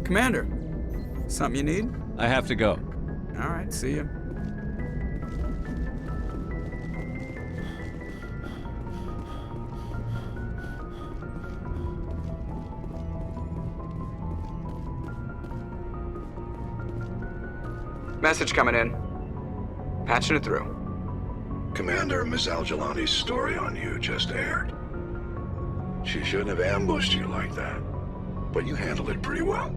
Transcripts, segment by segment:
Commander, something you need? I have to go. All right, see ya. Message coming in. Patching it through. Commander, Miss Al-Jalani's story on you just aired. She shouldn't have ambushed you like that, but you handled it pretty well.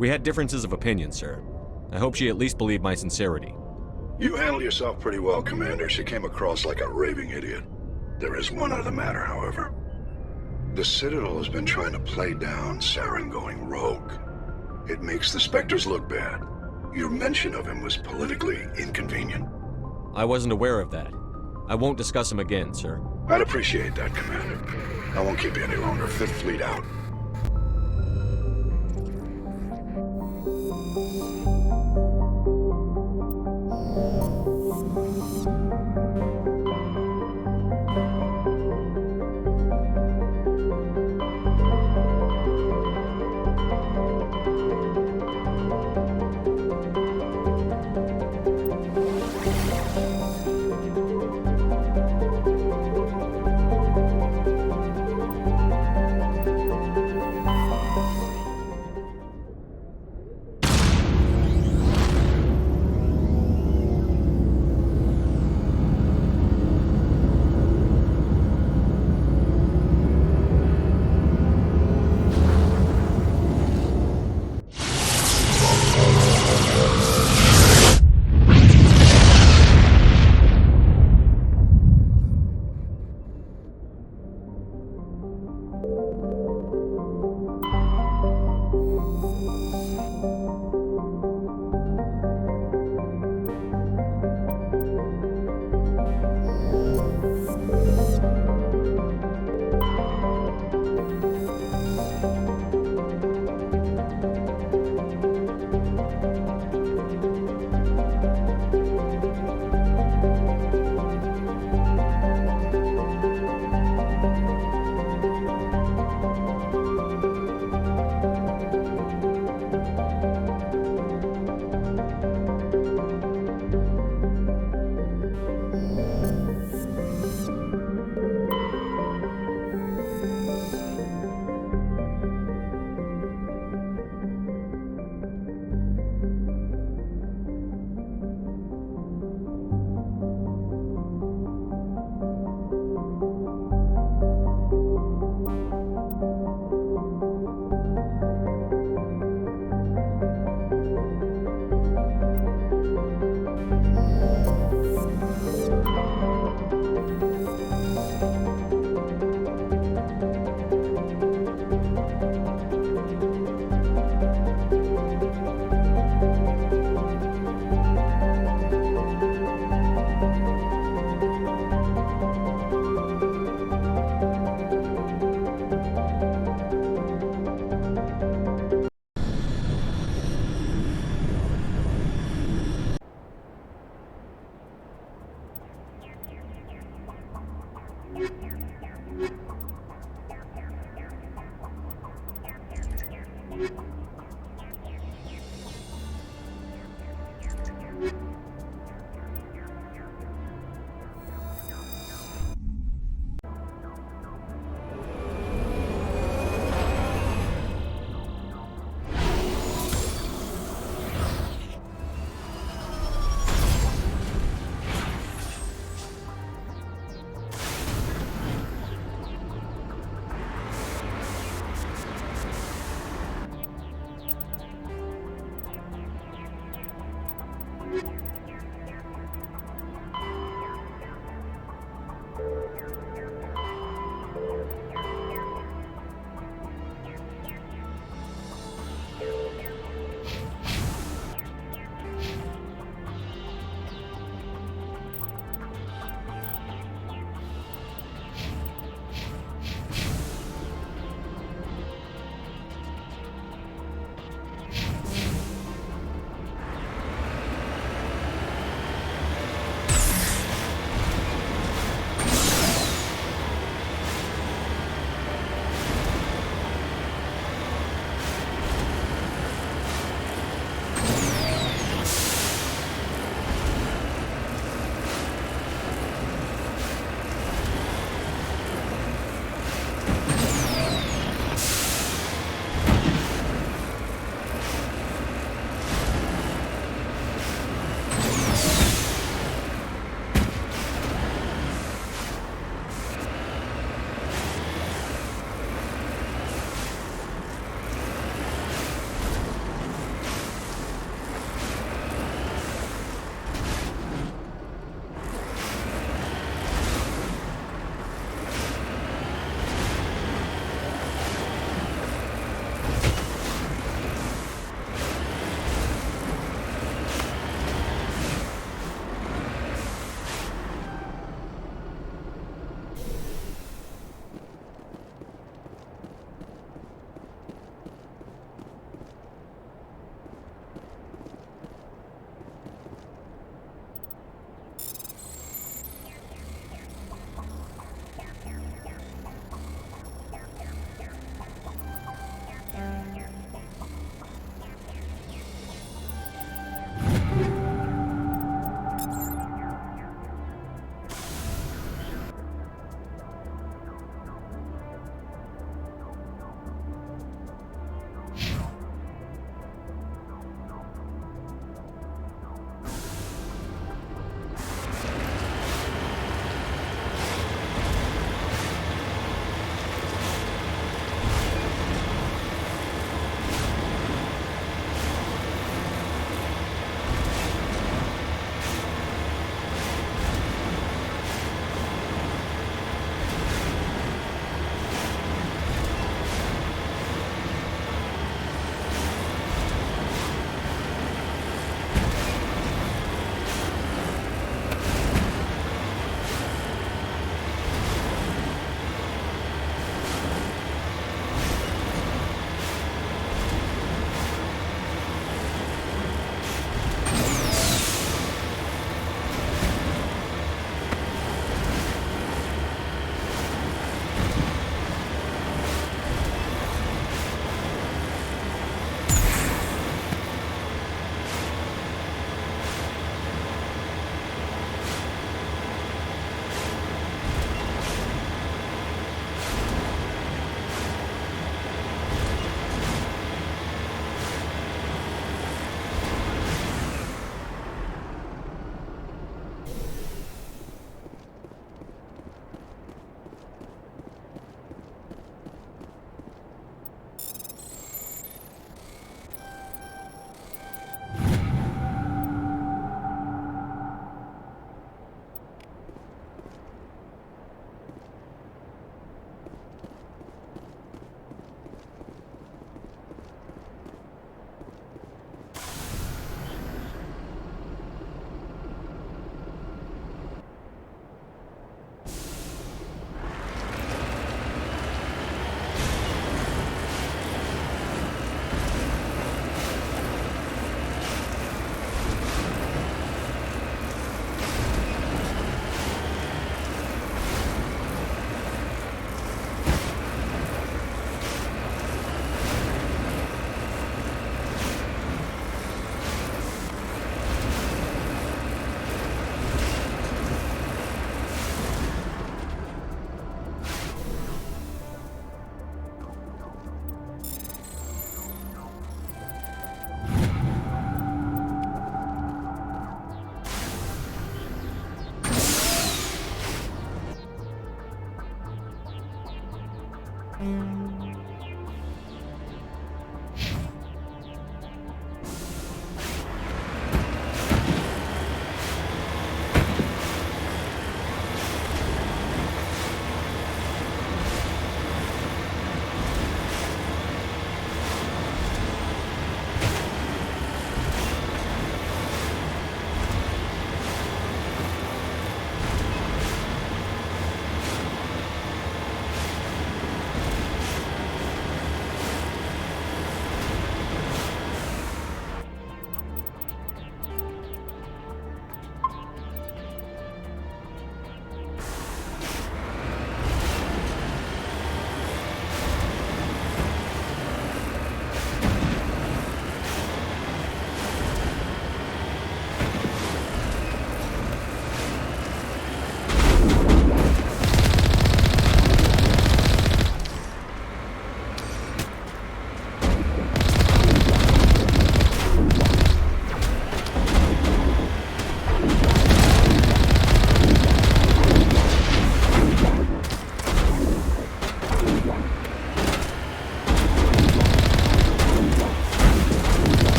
We had differences of opinion, sir. I hope she at least believed my sincerity. You handled yourself pretty well, Commander. She came across like a raving idiot. There is one other matter, however. The Citadel has been trying to play down Saren going rogue. It makes the Spectres look bad. Your mention of him was politically inconvenient. I wasn't aware of that. I won't discuss him again, sir. I'd appreciate that, Commander. I won't keep you any longer. Fifth Fleet out.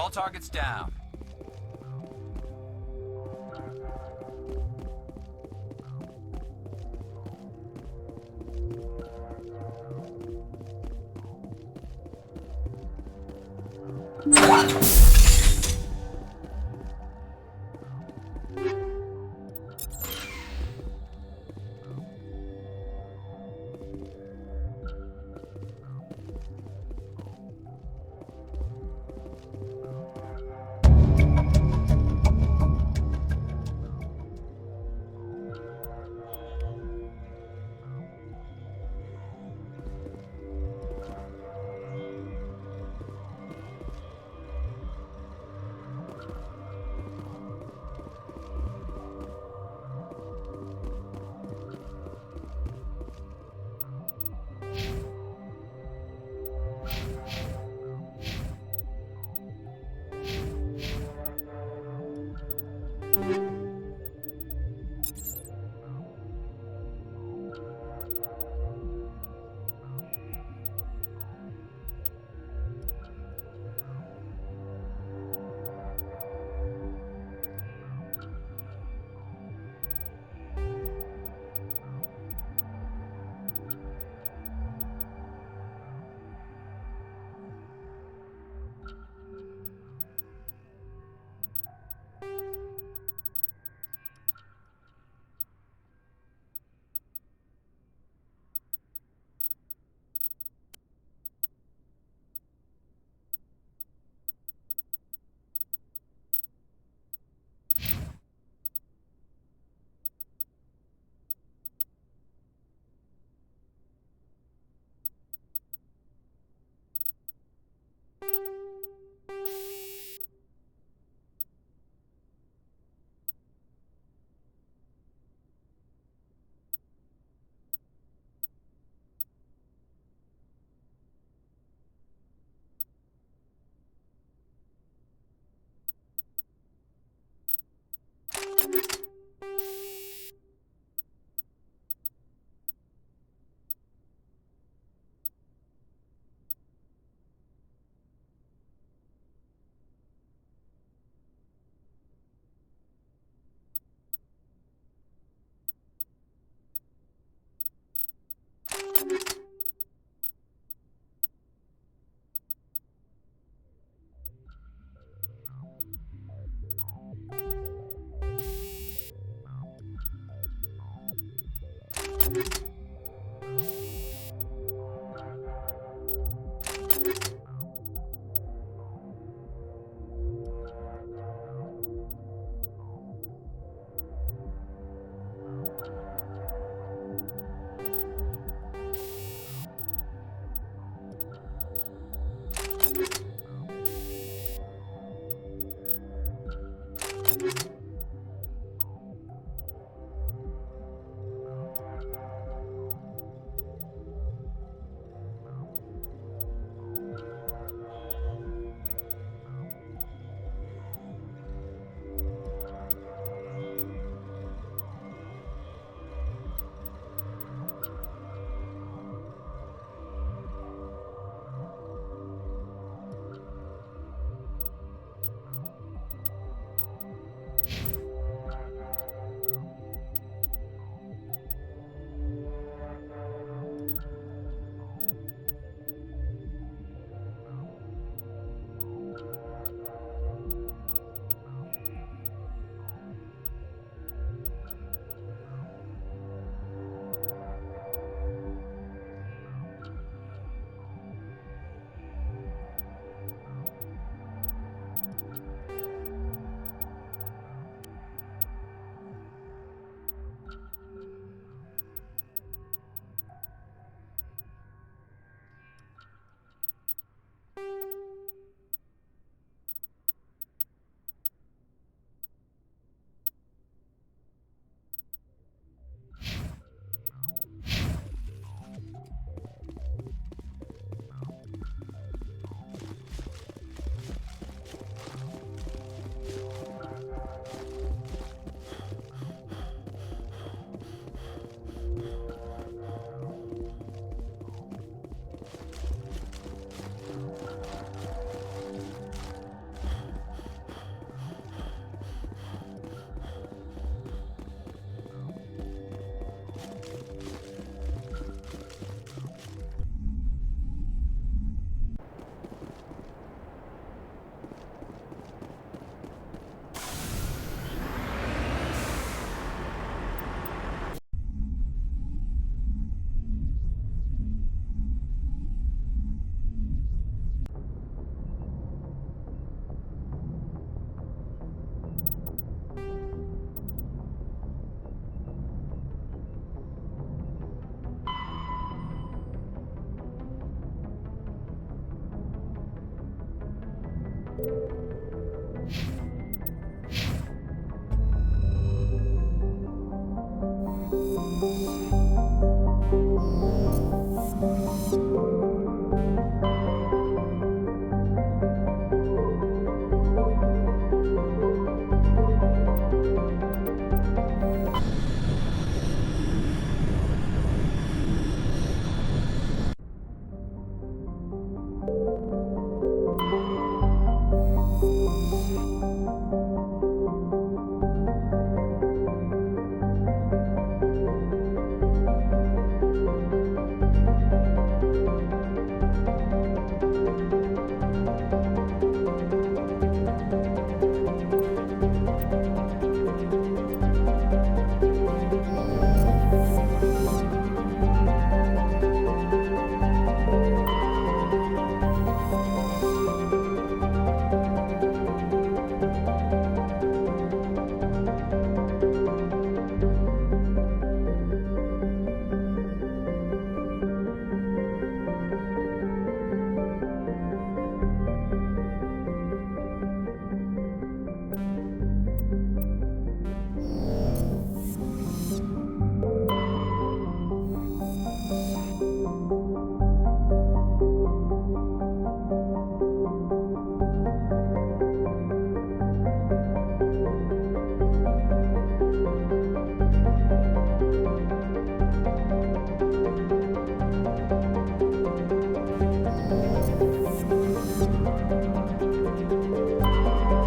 All targets down.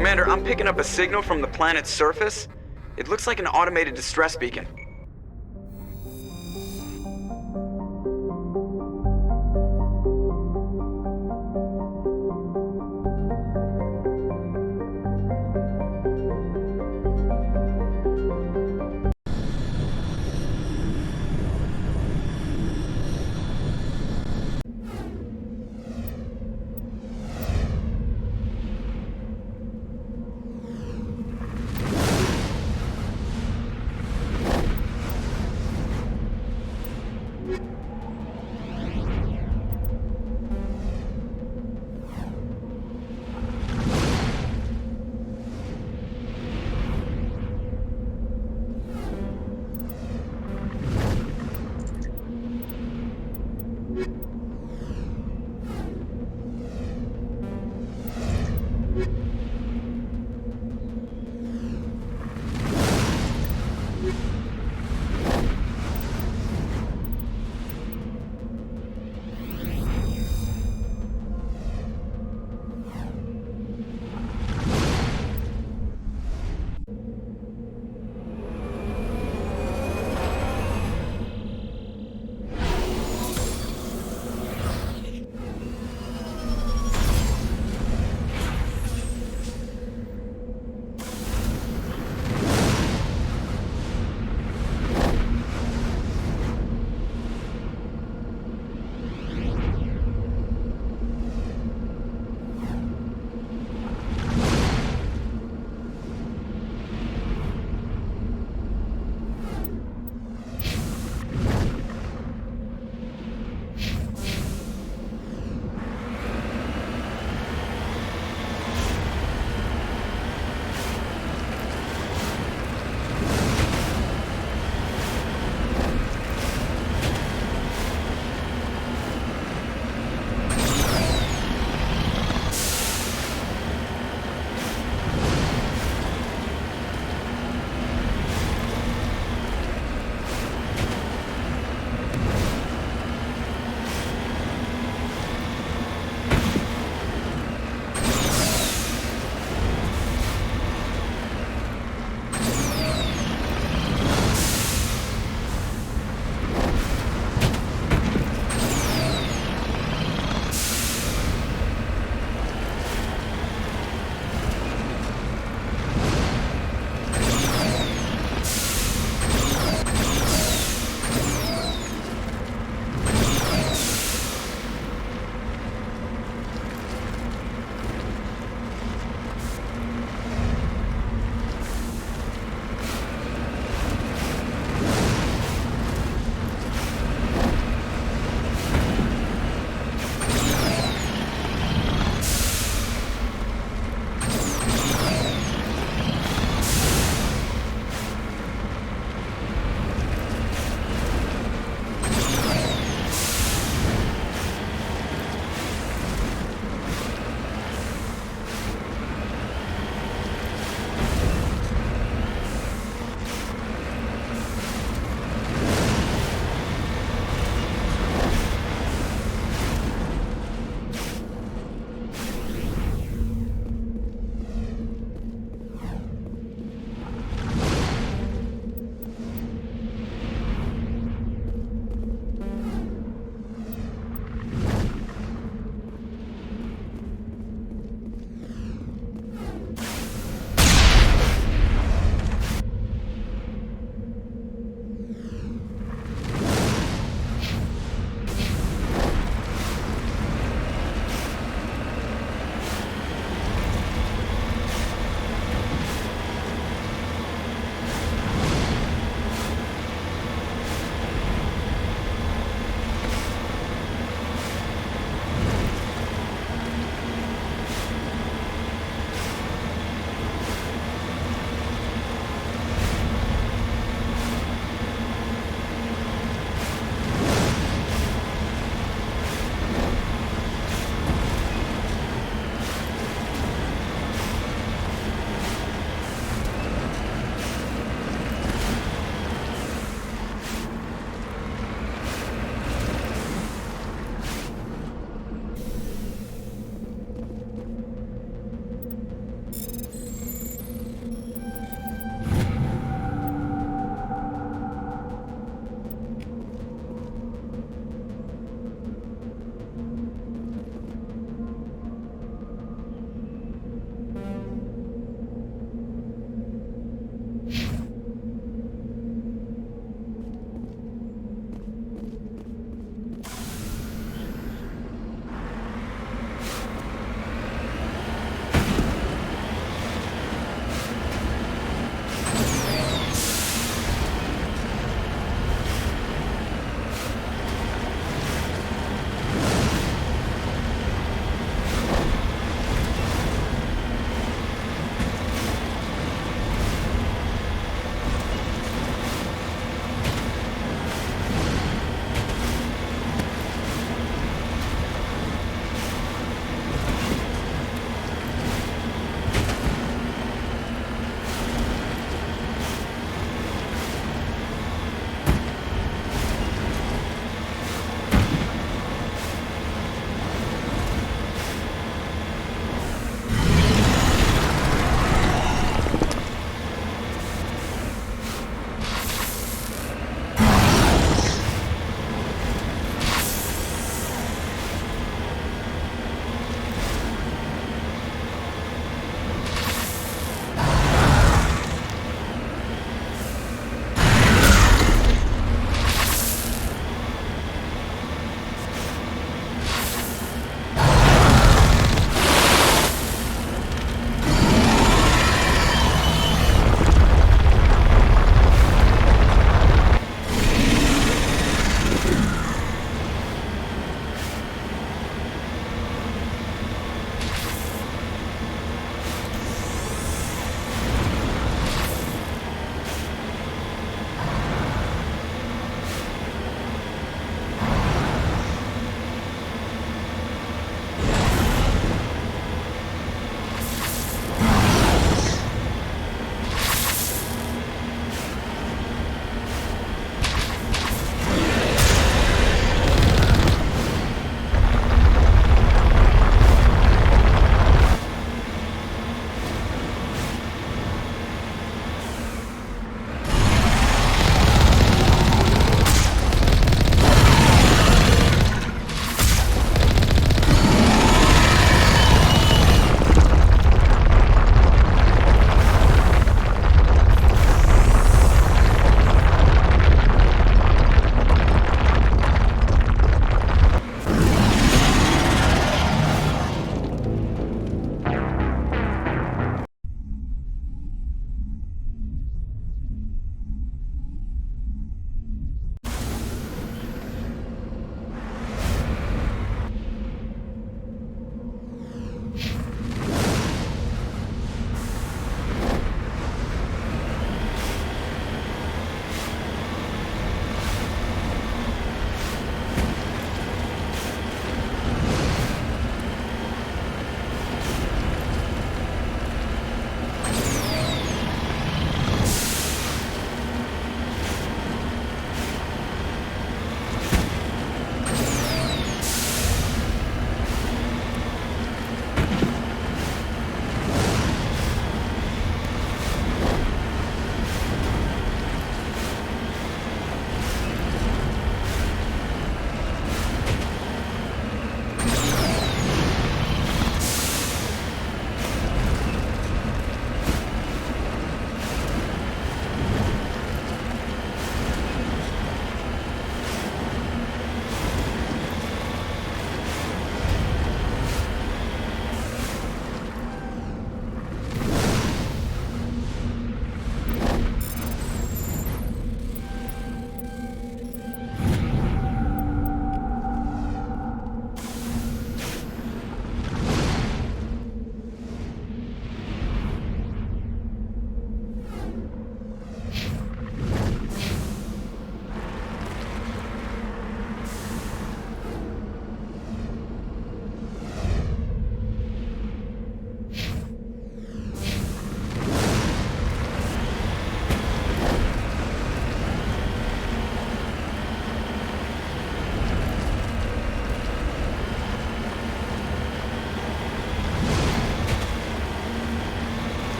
Commander, I'm picking up a signal from the planet's surface. It looks like an automated distress beacon.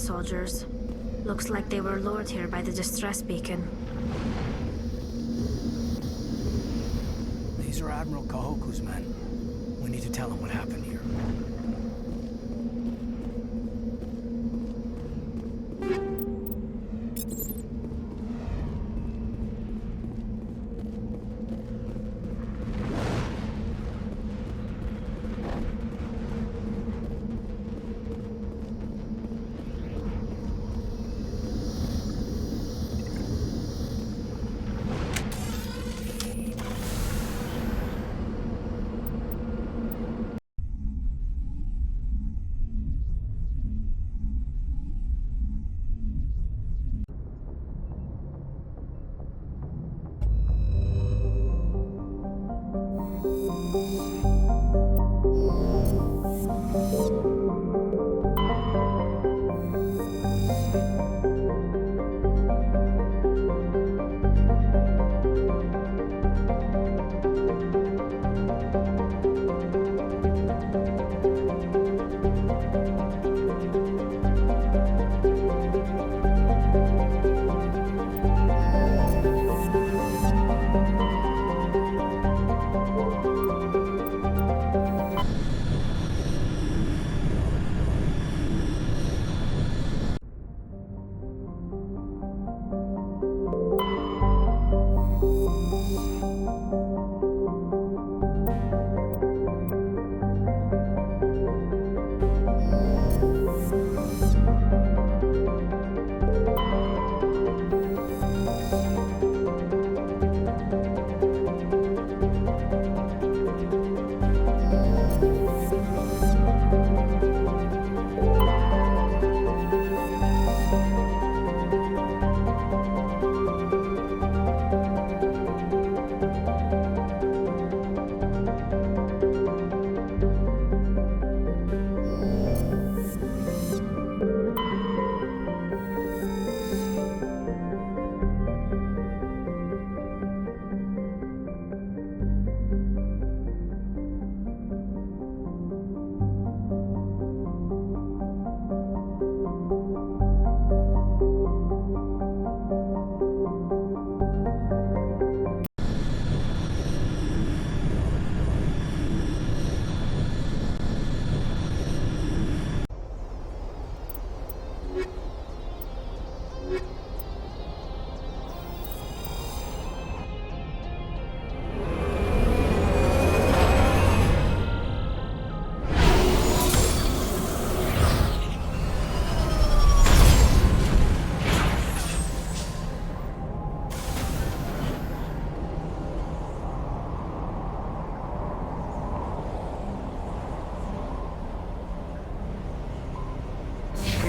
soldiers. Looks like they were lured here by the distress beacon. These are Admiral Kahoku's men. We need to tell him what happened here.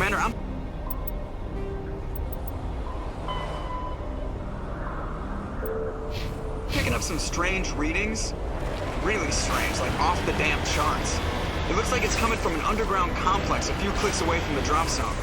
Commander, I'm... picking up some strange readings. Really strange, like off the damn charts. It looks like it's coming from an underground complex a few clicks away from the drop zone.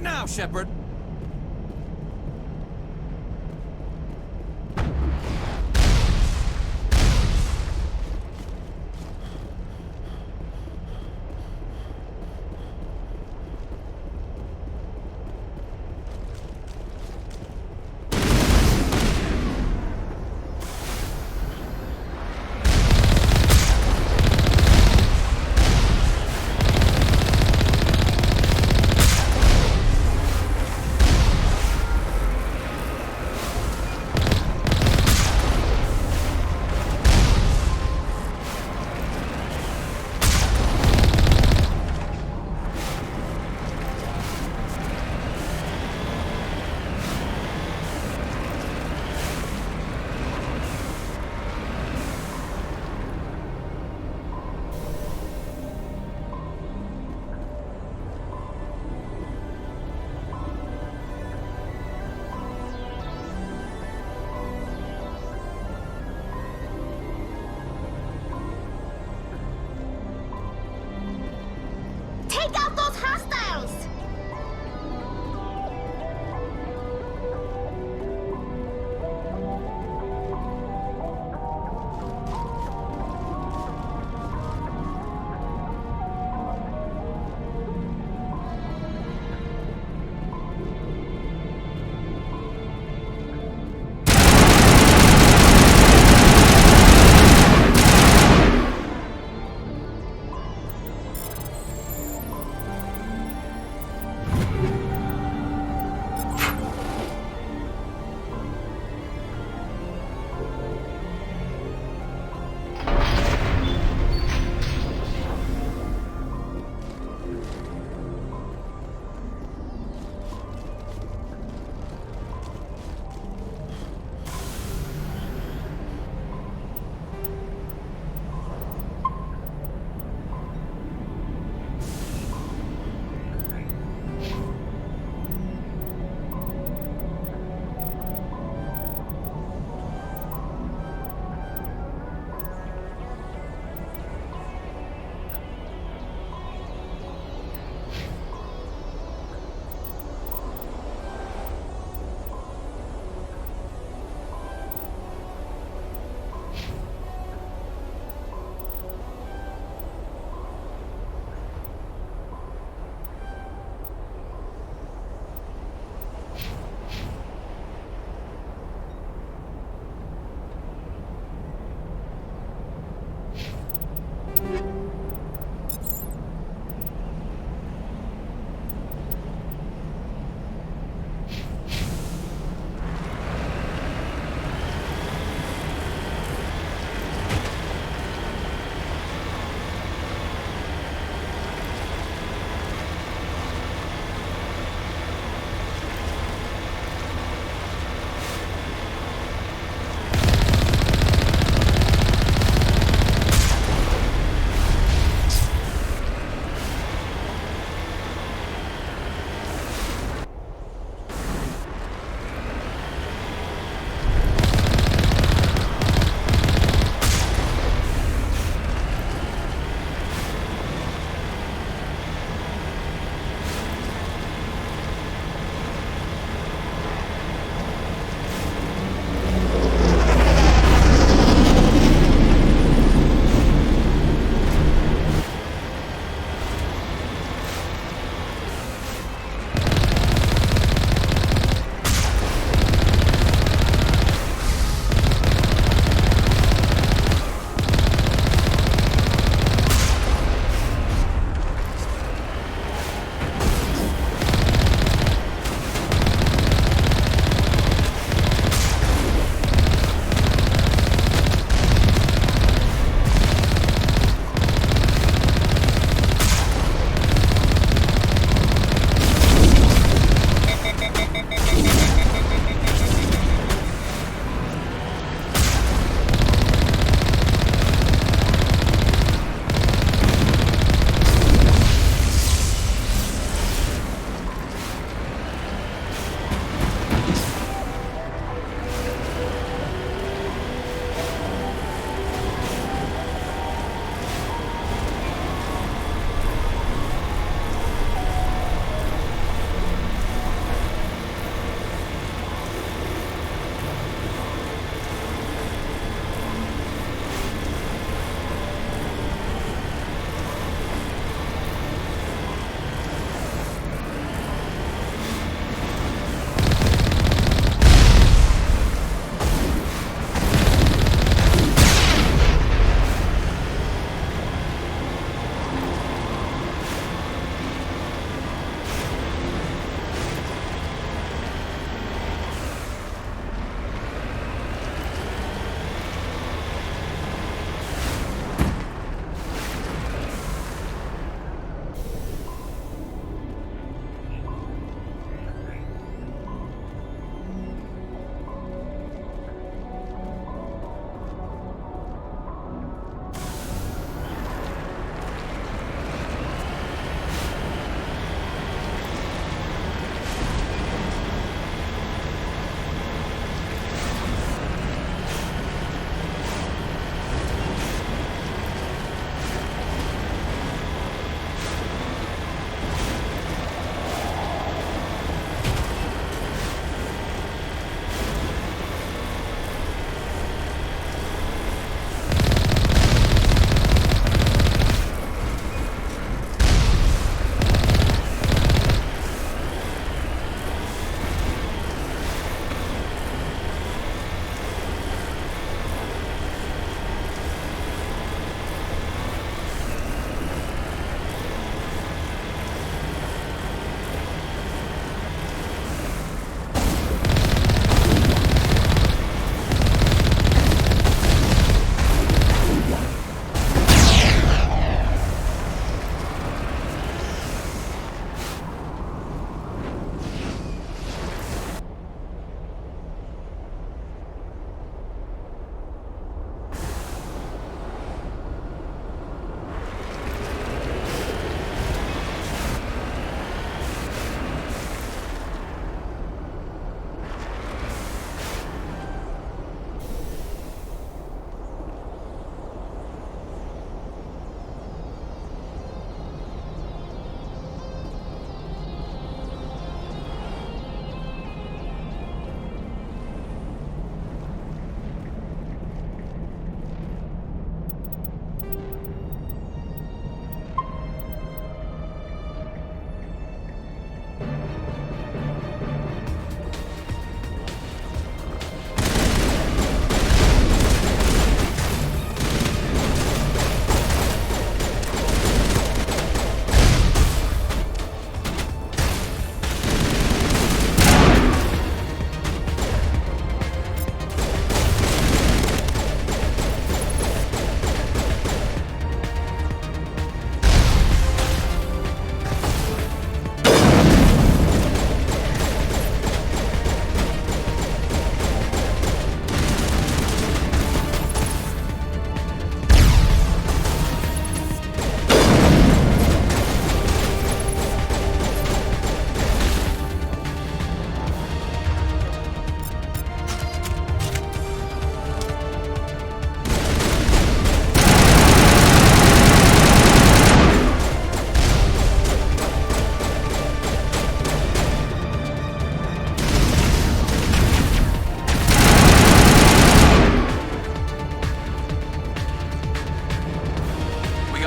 What now, Shepard?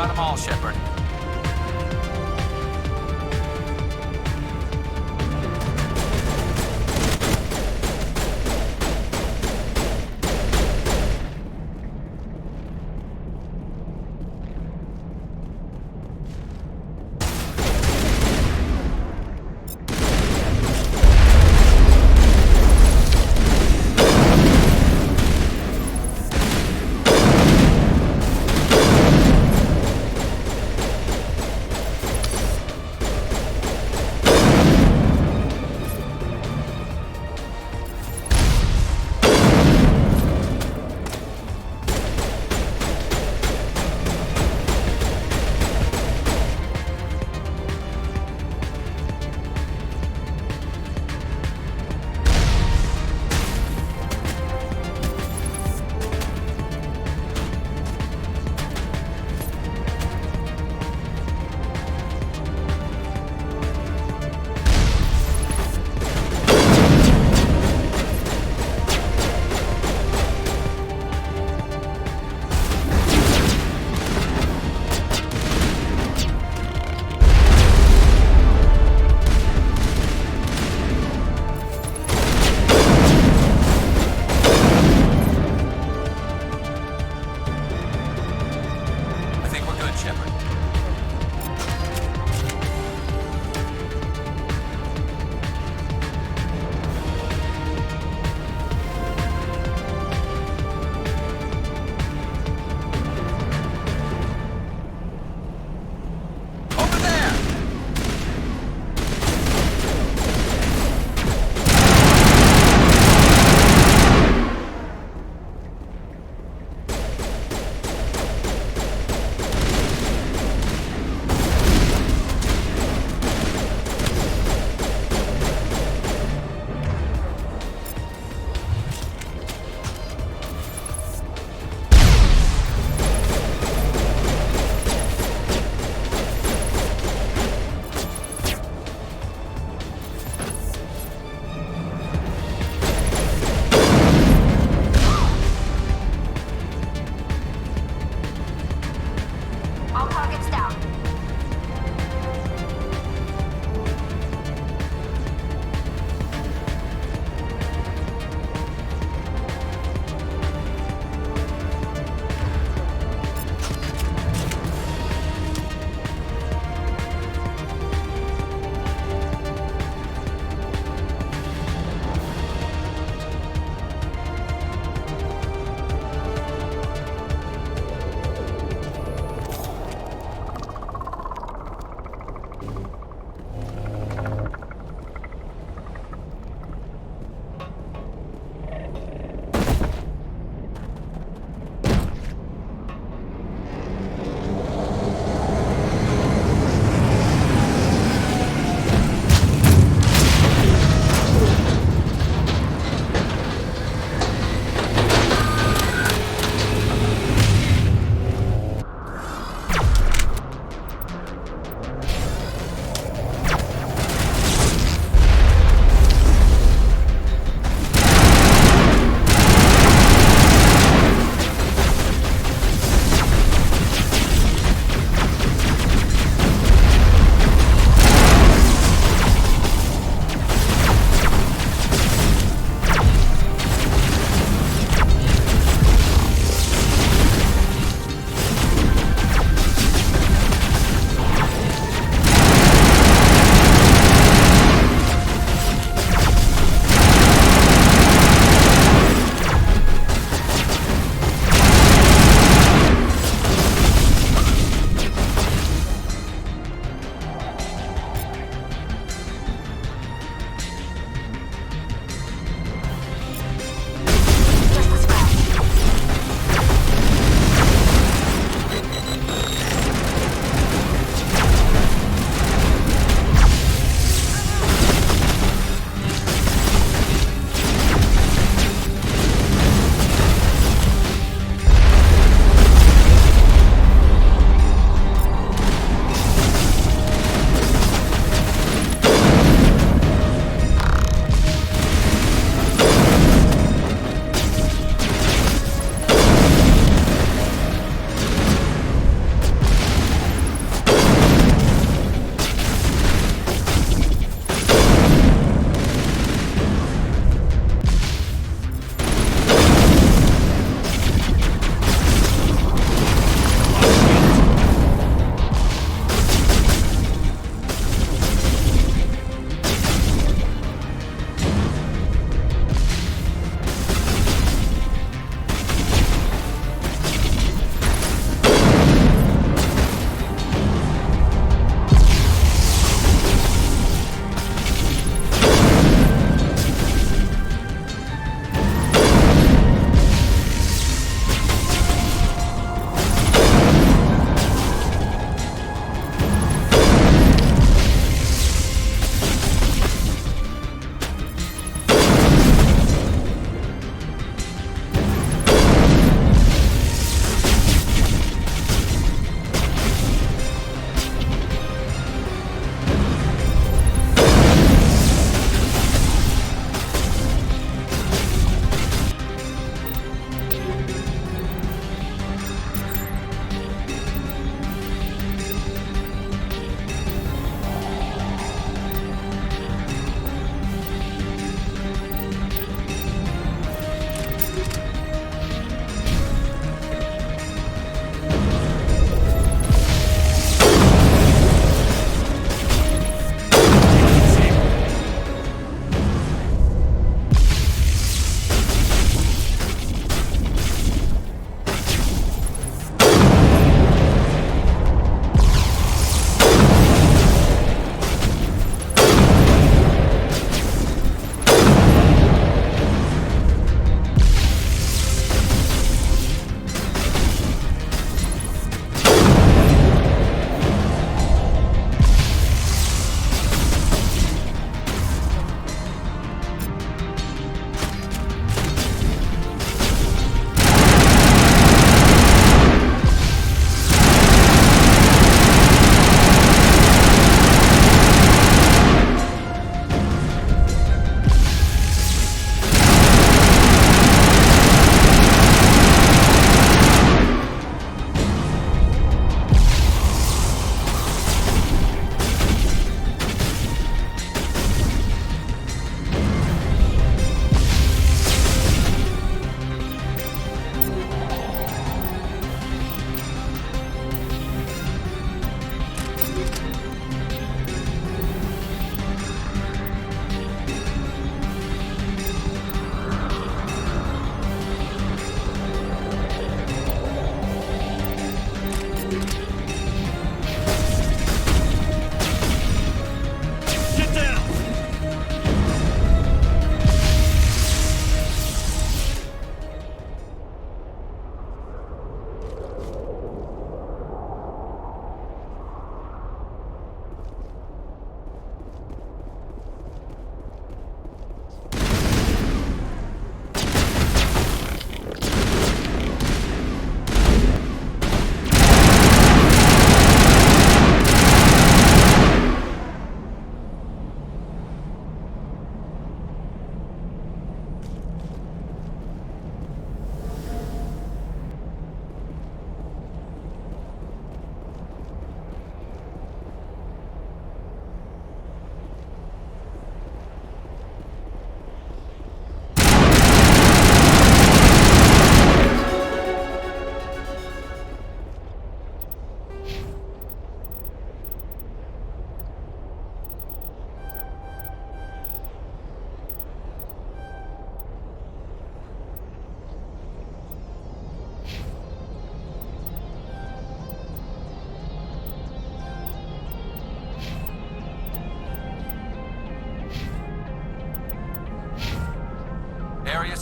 Got them all, Shepard.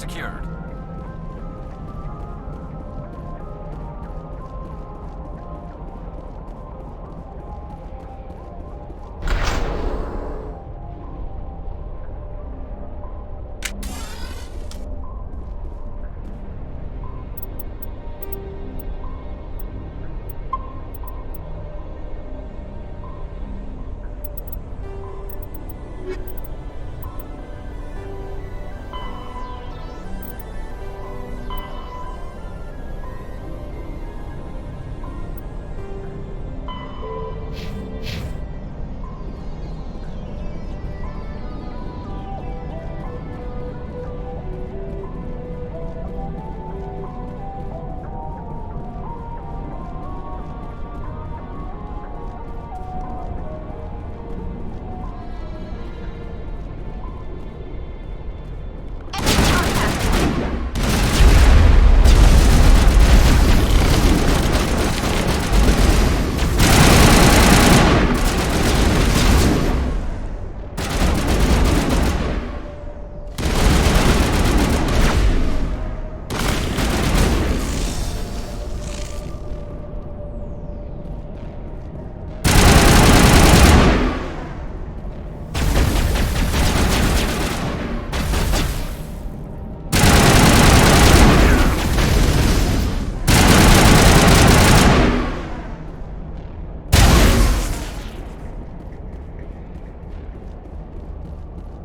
secured.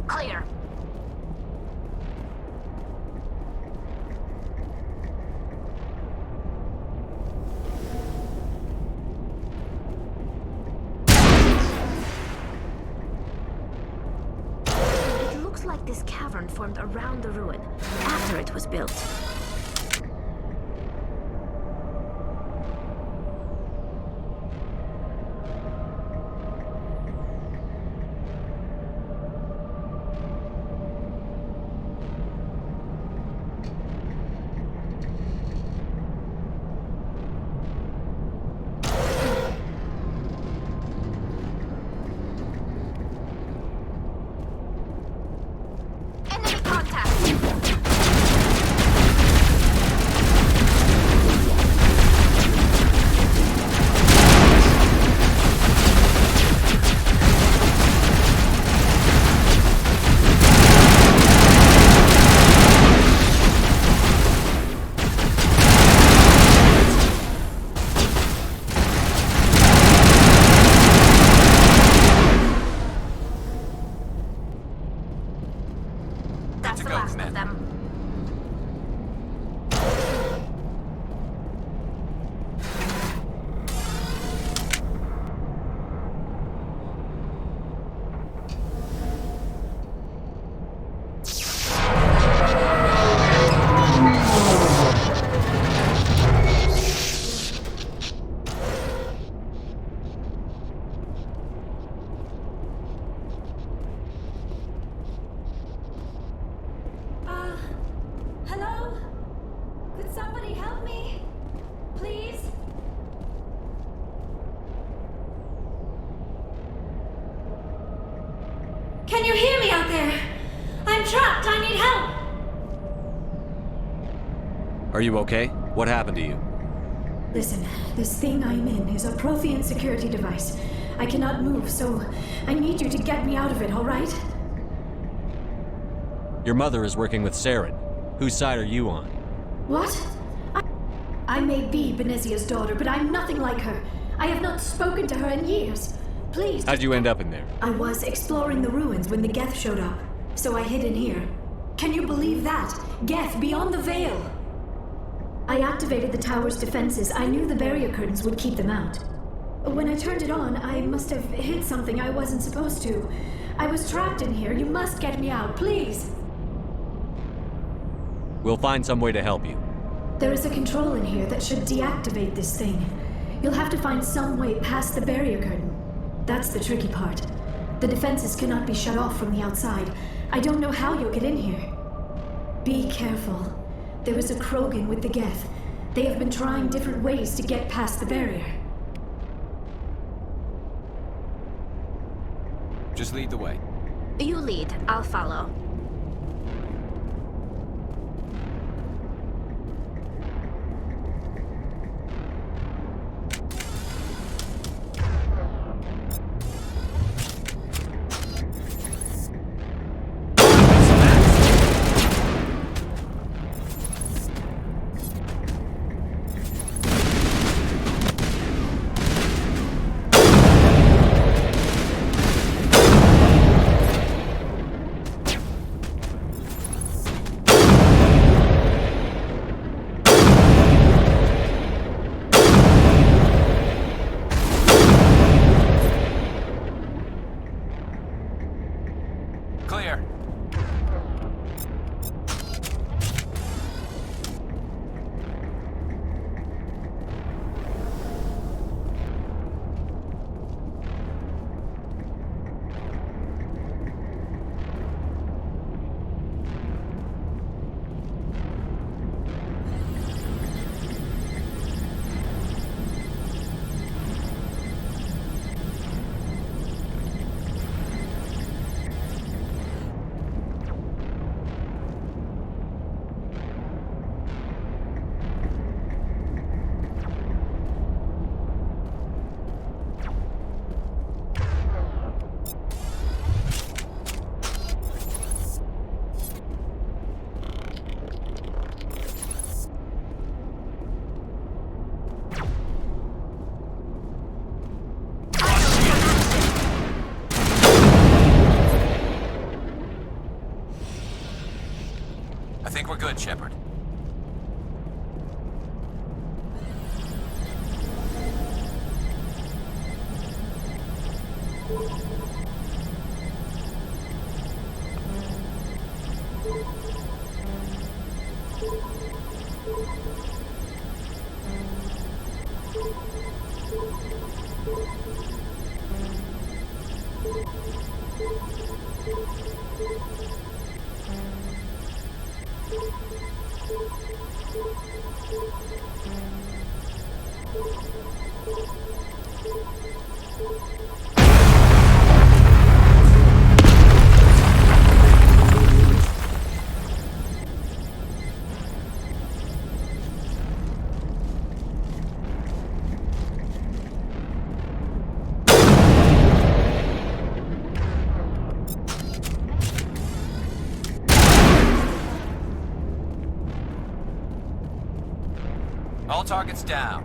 Clear. It looks like this cavern formed around the ruin, after it was built. Enemy contact! That's to the go, last Command. of them. Hello? Could somebody help me? Please? Can you hear me out there? I'm trapped. I need help. Are you okay? What happened to you? Listen, this thing I'm in is a Prothean security device. I cannot move, so I need you to get me out of it, all right? Your mother is working with Saren. Whose side are you on? What? I may be Benezia's daughter, but I'm nothing like her. I have not spoken to her in years. Please. How'd you end up in there? I was exploring the ruins when the Geth showed up, so I hid in here. Can you believe that? Geth beyond the veil! I activated the tower's defenses. I knew the barrier curtains would keep them out. When I turned it on, I must have hit something I wasn't supposed to. I was trapped in here. You must get me out, please! We'll find some way to help you. There is a control in here that should deactivate this thing. You'll have to find some way past the barrier curtain. That's the tricky part. The defenses cannot be shut off from the outside. I don't know how you'll get in here. Be careful. There is a Krogan with the Geth. They have been trying different ways to get past the barrier. Just lead the way. You lead, I'll follow. good, Shepard. All targets down.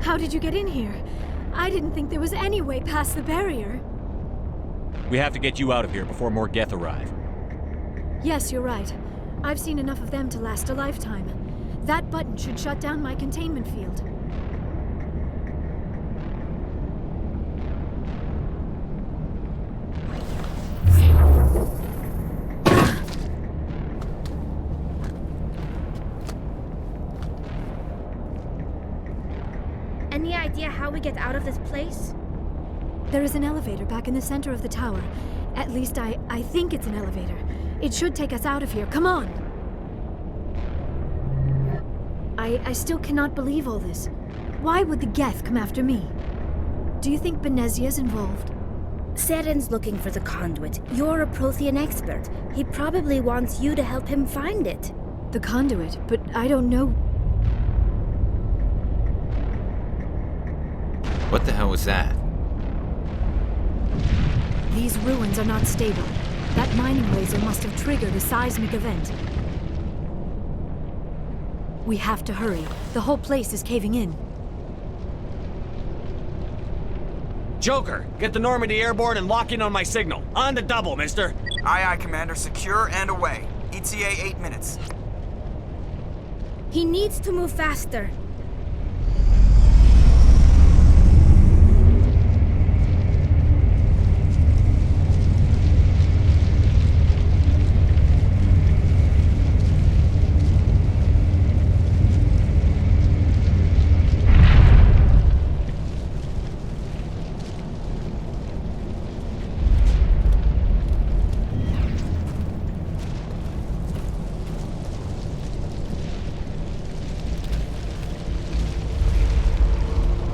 How did you get in here? I didn't think there was any way past the barrier. We have to get you out of here before more Geth arrive. Yes, you're right. I've seen enough of them to last a lifetime. That button should shut down my containment field. Any idea how we get out of this place? There is an elevator back in the center of the tower. At least I think it's an elevator. It should take us out of here. Come on! I still cannot believe all this. Why would the Geth come after me? Do you think Benezia's involved? Seren's looking for the conduit. You're a Prothean expert. He probably wants you to help him find it. The conduit, but I don't know. What the hell was that? These ruins are not stable. That mining laser must have triggered a seismic event. We have to hurry. The whole place is caving in. Joker, get the Normandy airborne and lock in on my signal. On the double, mister. Aye, aye, Commander. Secure and away. ETA 8 minutes. He needs to move faster.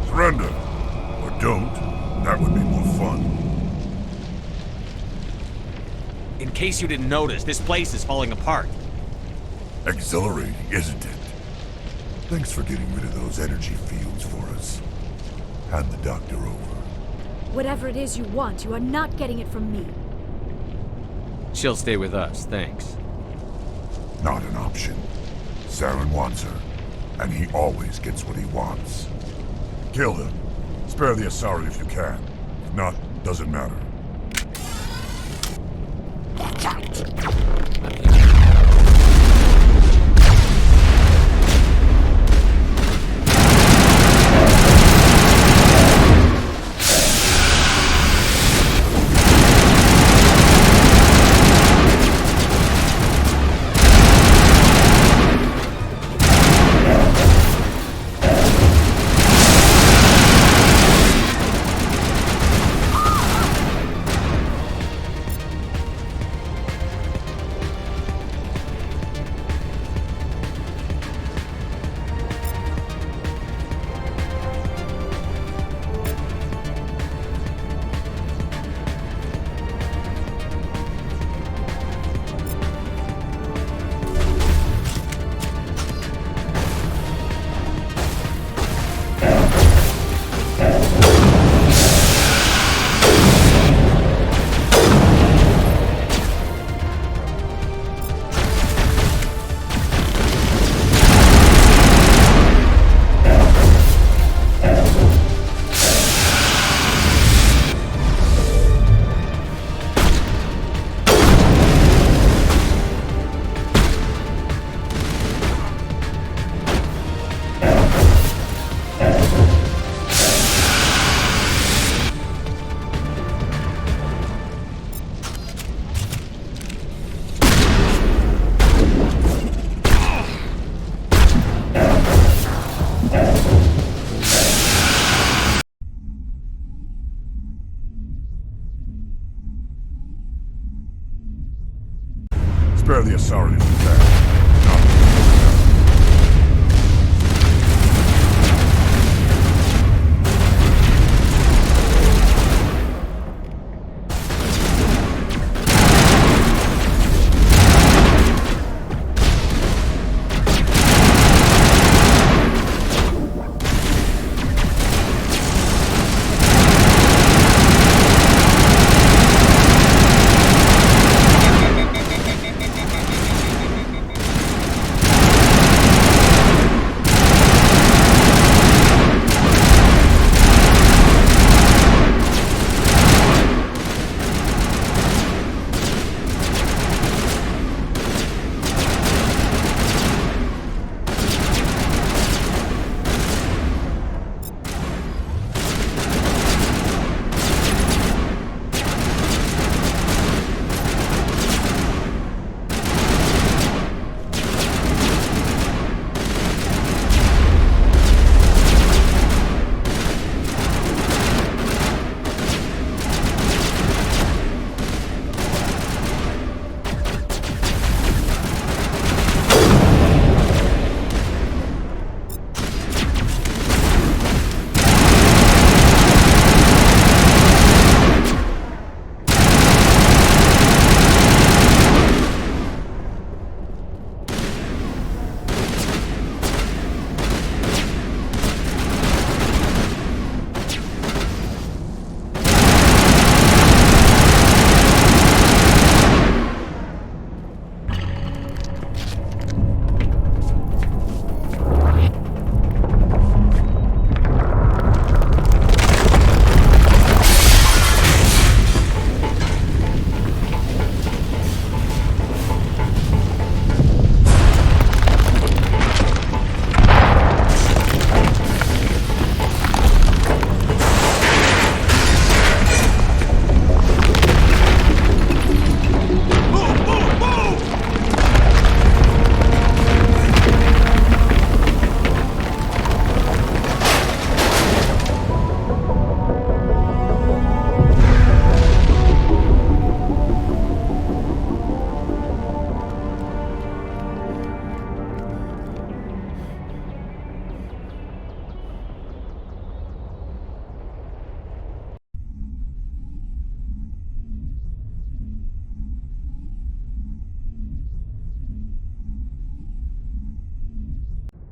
Surrender. Or don't. That would be more fun. In case you didn't notice, this place is falling apart. Exhilarating, isn't it? Thanks for getting rid of those energy fields for us. Hand the doctor over. Whatever it is you want, you are not getting it from me. She'll stay with us, thanks. Not an option. Saren wants her, and he always gets what he wants. Kill him. Spare the Asari if you can. If not, doesn't matter. Spare the Asari if you can.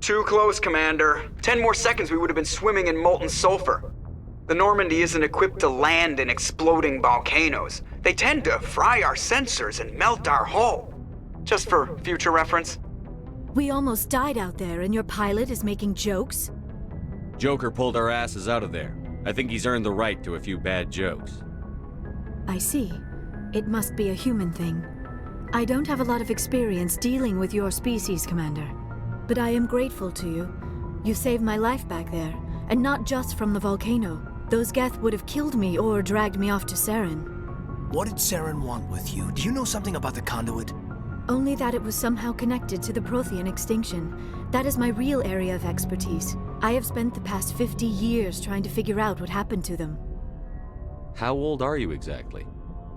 Too close, Commander. 10 more seconds we would have been swimming in molten sulfur. The Normandy isn't equipped to land in exploding volcanoes. They tend to fry our sensors and melt our hull. Just for future reference. We almost died out there, and your pilot is making jokes? Joker pulled our asses out of there. I think he's earned the right to a few bad jokes. I see. It must be a human thing. I don't have a lot of experience dealing with your species, Commander. But I am grateful to you. You saved my life back there, and not just from the volcano. Those Geth would have killed me or dragged me off to Saren. What did Saren want with you? Do you know something about the conduit? Only that it was somehow connected to the Prothean extinction. That is my real area of expertise. I have spent the past 50 years trying to figure out what happened to them. How old are you exactly?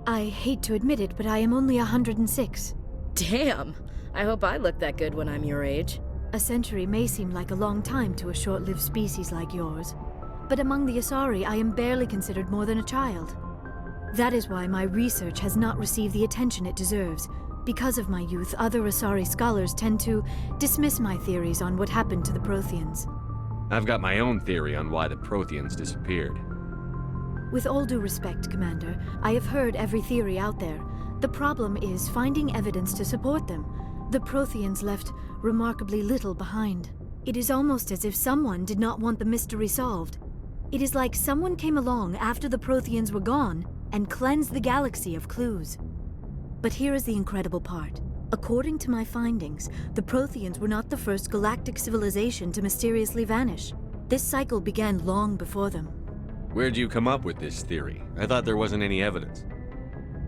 I hate to admit it, but I am only 106. Damn! I hope I look that good when I'm your age. A century may seem like a long time to a short-lived species like yours, but among the Asari, I am barely considered more than a child. That is why my research has not received the attention it deserves. Because of my youth, other Asari scholars tend to dismiss my theories on what happened to the Protheans. I've got my own theory on why the Protheans disappeared. With all due respect, Commander, I have heard every theory out there. The problem is finding evidence to support them. The Protheans left remarkably little behind. It is almost as if someone did not want the mystery solved. It is like someone came along after the Protheans were gone and cleansed the galaxy of clues. But here is the incredible part. According to my findings, the Protheans were not the first galactic civilization to mysteriously vanish. This cycle began long before them. Where'd you come up with this theory? I thought there wasn't any evidence.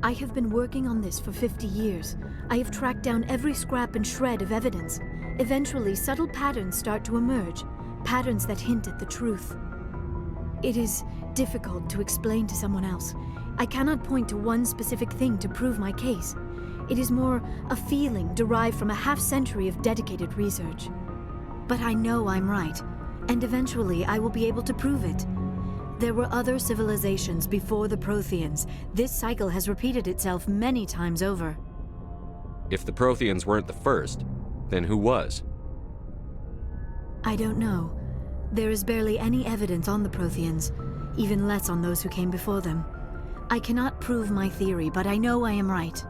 I have been working on this for 50 years. I have tracked down every scrap and shred of evidence. Eventually, subtle patterns start to emerge, patterns that hint at the truth. It is difficult to explain to someone else. I cannot point to one specific thing to prove my case. It is more a feeling derived from a half-century of dedicated research. But I know I'm right, and eventually I will be able to prove it. There were other civilizations before the Protheans. This cycle has repeated itself many times over. If the Protheans weren't the first, then who was? I don't know. There is barely any evidence on the Protheans, even less on those who came before them. I cannot prove my theory, but I know I am right.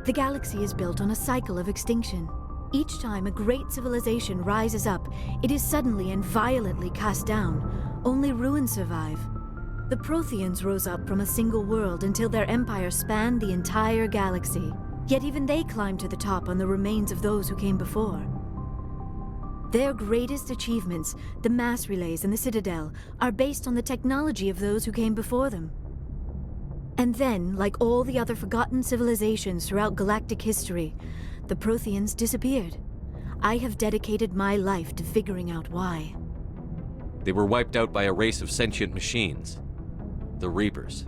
The galaxy is built on a cycle of extinction. Each time a great civilization rises up, it is suddenly and violently cast down. Only ruins survive. The Protheans rose up from a single world until their empire spanned the entire galaxy. Yet even they climbed to the top on the remains of those who came before. Their greatest achievements, the mass relays and the Citadel, are based on the technology of those who came before them. And then, like all the other forgotten civilizations throughout galactic history, the Protheans disappeared. I have dedicated my life to figuring out why. They were wiped out by a race of sentient machines. The Reapers.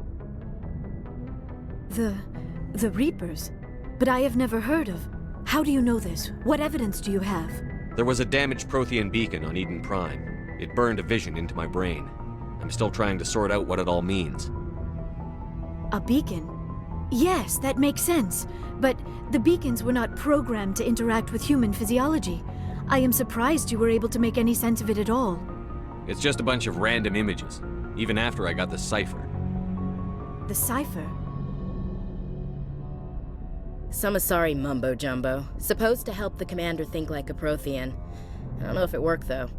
The Reapers? But I have never heard of. How do you know this? What evidence do you have? There was a damaged Prothean beacon on Eden Prime. It burned a vision into my brain. I'm still trying to sort out what it all means. A beacon? Yes, that makes sense. But the beacons were not programmed to interact with human physiology. I am surprised you were able to make any sense of it at all. It's just a bunch of random images, even after I got the cipher. The cipher? Some Asari mumbo-jumbo. Supposed to help the commander think like a Prothean. I don't know if it worked, though.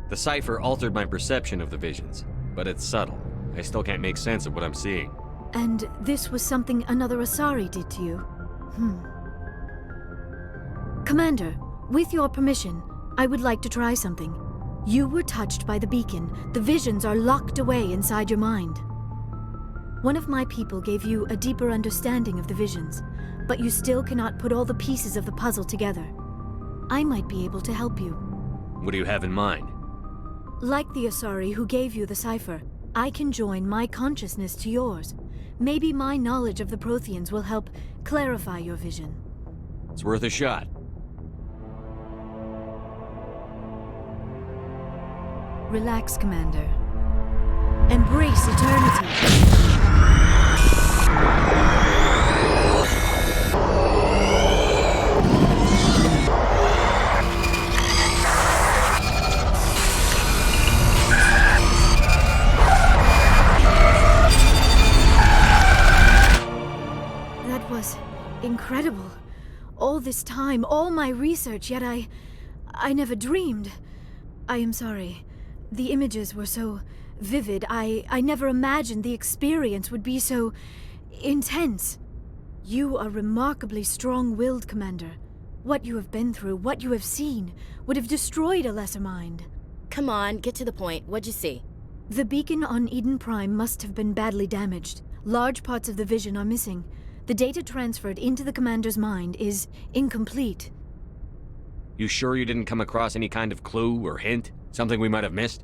The cipher altered my perception of the visions, but it's subtle. I still can't make sense of what I'm seeing. And this was something another Asari did to you? Commander, with your permission, I would like to try something. You were touched by the beacon. The visions are locked away inside your mind. One of my people gave you a deeper understanding of the visions, but you still cannot put all the pieces of the puzzle together. I might be able to help you. What do you have in mind? Like the Asari who gave you the cipher, I can join my consciousness to yours. Maybe my knowledge of the Protheans will help clarify your vision. It's worth a shot. Relax, Commander. Embrace eternity. incredible. All this time, all my research, yet I never dreamed. I am sorry. The images were so vivid. I never imagined the experience would be so intense. You are remarkably strong-willed, Commander. What you have been through, what you have seen, would have destroyed a lesser mind. Come on, get to the point. What'd you see? The beacon on Eden Prime must have been badly damaged. Large parts of the vision are missing. The data transferred into the Commander's mind is incomplete. You sure you didn't come across any kind of clue or hint? Something we might have missed?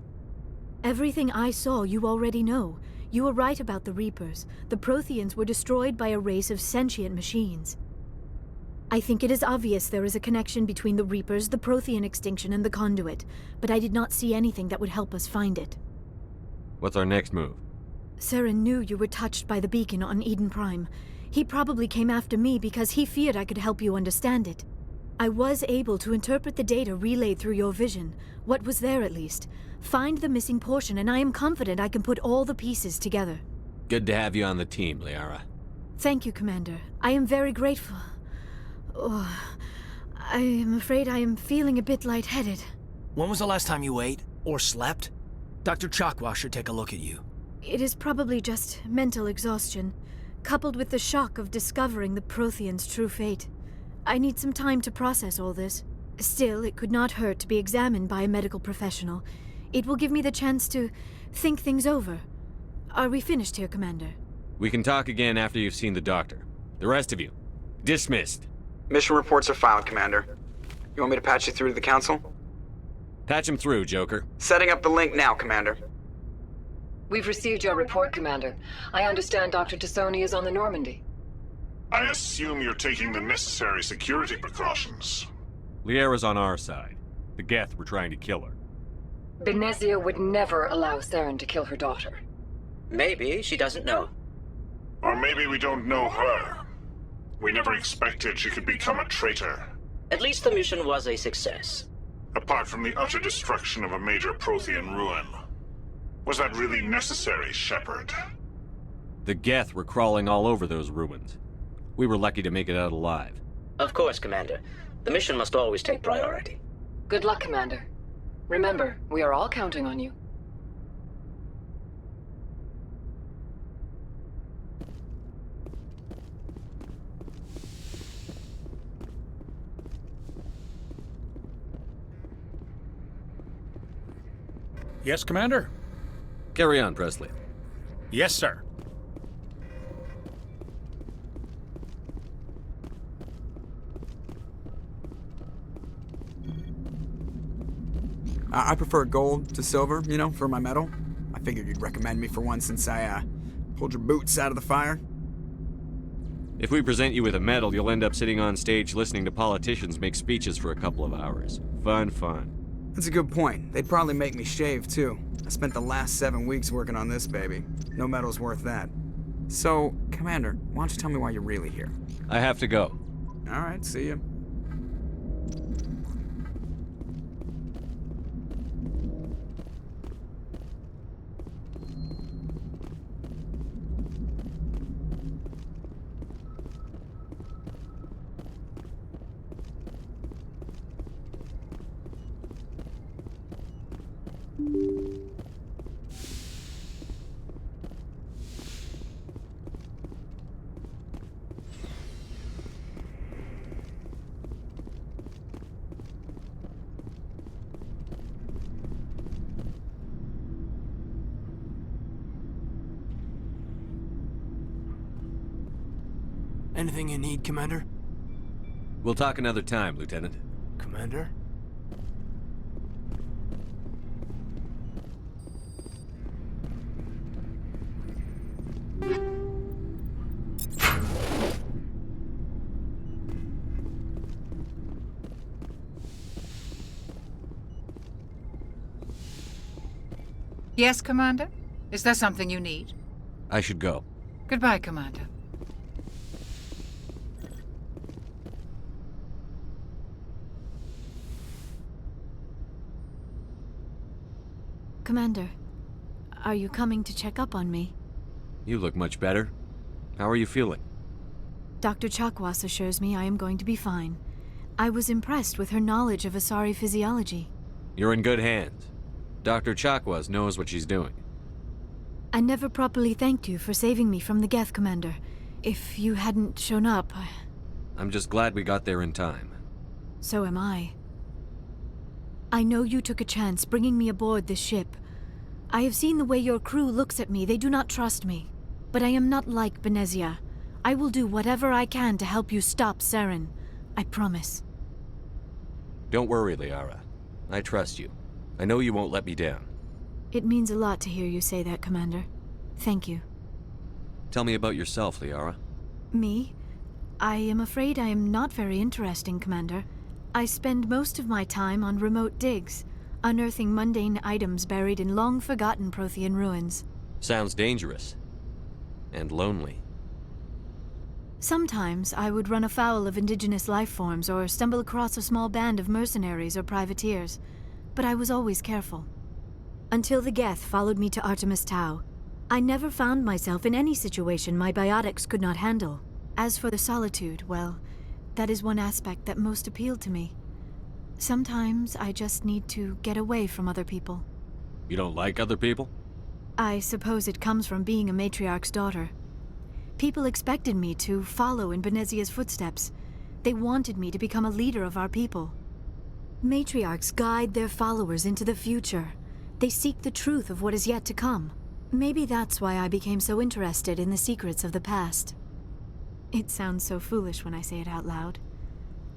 Everything I saw you already know. You were right about the Reapers. The Protheans were destroyed by a race of sentient machines. I think it is obvious there is a connection between the Reapers, the Prothean extinction, and the Conduit, but I did not see anything that would help us find it. What's our next move? Saren knew you were touched by the beacon on Eden Prime. He probably came after me because he feared I could help you understand it. I was able to interpret the data relayed through your vision, what was there at least, find the missing portion, and I am confident I can put all the pieces together. Good to have you on the team, Liara. Thank you, Commander. I am very grateful. Oh, I am afraid I am feeling a bit lightheaded. When was the last time you ate? Or slept? Dr. Chakwa should take a look at you. It is probably just mental exhaustion, coupled with the shock of discovering the Prothean's true fate. I need some time to process all this. Still, it could not hurt to be examined by a medical professional. It will give me the chance to think things over. Are we finished here, Commander? We can talk again after you've seen the doctor. The rest of you, dismissed. Mission reports are filed, Commander. You want me to patch you through to the Council? Patch him through, Joker. Setting up the link now, Commander. We've received your report, Commander. I understand Dr. Tassoni is on the Normandy. I assume you're taking the necessary security precautions. Liara's on our side. The Geth were trying to kill her. Benezia would never allow Saren to kill her daughter. Maybe she doesn't know. Or maybe we don't know her. We never expected she could become a traitor. At least the mission was a success. Apart from the utter destruction of a major Prothean ruin. Was that really necessary, Shepard? The Geth were crawling all over those ruins. We were lucky to make it out alive. Of course, Commander. The mission must always take priority. Good luck, Commander. Remember, we are all counting on you. Yes, Commander? Carry on, Presley. Yes, sir. I prefer gold to silver, you know, for my medal. I figured you'd recommend me for one since I, pulled your boots out of the fire. If we present you with a medal, you'll end up sitting on stage listening to politicians make speeches for a couple of hours. Fun. That's a good point. They'd probably make me shave, too. I spent the last 7 weeks working on this baby. No medal's worth that. So, Commander, why don't you tell me why you're really here? I have to go. All right, see ya. Anything you need, Commander? We'll talk another time, Lieutenant. Commander? Yes, Commander? Is there something you need? I should go. Goodbye, Commander. Commander, are you coming to check up on me? You look much better. How are you feeling? Dr. Chakwas assures me I am going to be fine. I was impressed with her knowledge of Asari physiology. You're in good hands. Dr. Chakwas knows what she's doing. I never properly thanked you for saving me from the Geth, Commander. If you hadn't shown up, I'm just glad we got there in time. So am I. I know you took a chance bringing me aboard this ship. I have seen the way your crew looks at me. They do not trust me. But I am not like Benezia. I will do whatever I can to help you stop Saren. I promise. Don't worry, Liara. I trust you. I know you won't let me down. It means a lot to hear you say that, Commander. Thank you. Tell me about yourself, Liara. Me? I am afraid I am not very interesting, Commander. I spend most of my time on remote digs, unearthing mundane items buried in long-forgotten Prothean ruins. Sounds dangerous. And lonely. Sometimes I would run afoul of indigenous life forms or stumble across a small band of mercenaries or privateers, but I was always careful. Until the Geth followed me to Artemis Tau, I never found myself in any situation my biotics could not handle. As for the solitude, well, that is one aspect that most appealed to me. Sometimes I just need to get away from other people. You don't like other people? I suppose it comes from being a matriarch's daughter. People expected me to follow in Benezia's footsteps. They wanted me to become a leader of our people. Matriarchs guide their followers into the future. They seek the truth of what is yet to come. Maybe that's why I became so interested in the secrets of the past. It sounds so foolish when I say it out loud.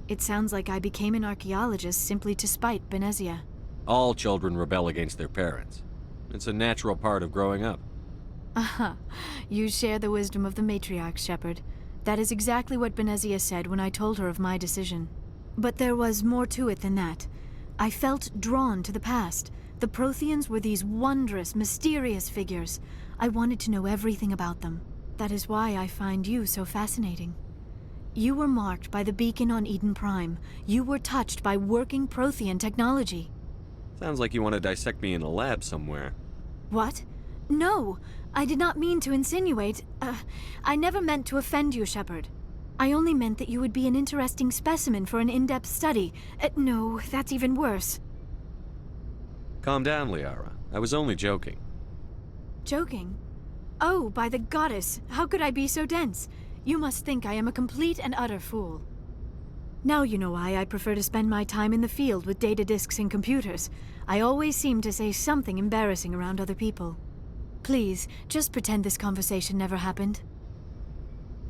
It sounds like I became an archaeologist simply to spite Benezia. All children rebel against their parents. It's a natural part of growing up. Aha, you share the wisdom of the matriarch, Shepard. That is exactly what Benezia said when I told her of my decision. But there was more to it than that. I felt drawn to the past. The Protheans were these wondrous, mysterious figures. I wanted to know everything about them. That is why I find you so fascinating. You were marked by the beacon on Eden Prime. You were touched by working Prothean technology. Sounds like you want to dissect me in a lab somewhere. What? No, I did not mean to insinuate. I never meant to offend you, Shepard. I only meant that you would be an interesting specimen for an in-depth study. No, that's even worse. Calm down, Liara. I was only joking. Joking? Oh, by the goddess, how could I be so dense? You must think I am a complete and utter fool. Now you know why I prefer to spend my time in the field with data disks and computers. I always seem to say something embarrassing around other people. Please, just pretend this conversation never happened.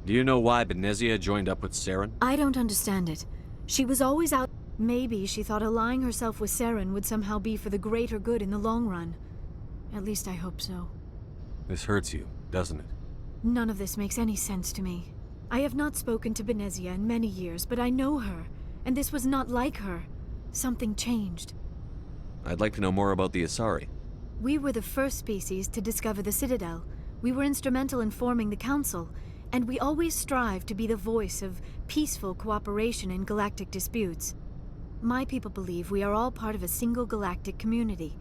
Do you know why Benezia joined up with Saren? I don't understand it. She was always out. Maybe she thought allying herself with Saren would somehow be for the greater good in the long run. At least I hope so. This hurts you, doesn't it? None of this makes any sense to me. I have not spoken to Benezia in many years, but I know her, and this was not like her. Something changed. I'd like to know more about the Asari. We were the first species to discover the Citadel. We were instrumental in forming the Council, and we always strive to be the voice of peaceful cooperation in galactic disputes. My people believe we are all part of a single galactic community.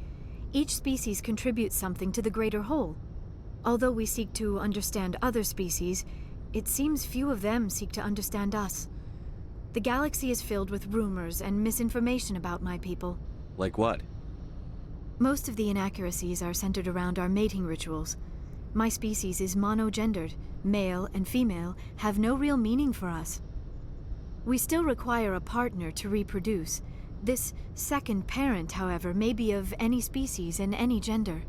Each species contributes something to the greater whole. Although we seek to understand other species, it seems few of them seek to understand us. The galaxy is filled with rumors and misinformation about my people. Like what? Most of the inaccuracies are centered around our mating rituals. My species is monogendered. Male and female have no real meaning for us. We still require a partner to reproduce. This second parent, however, may be of any species and any gender.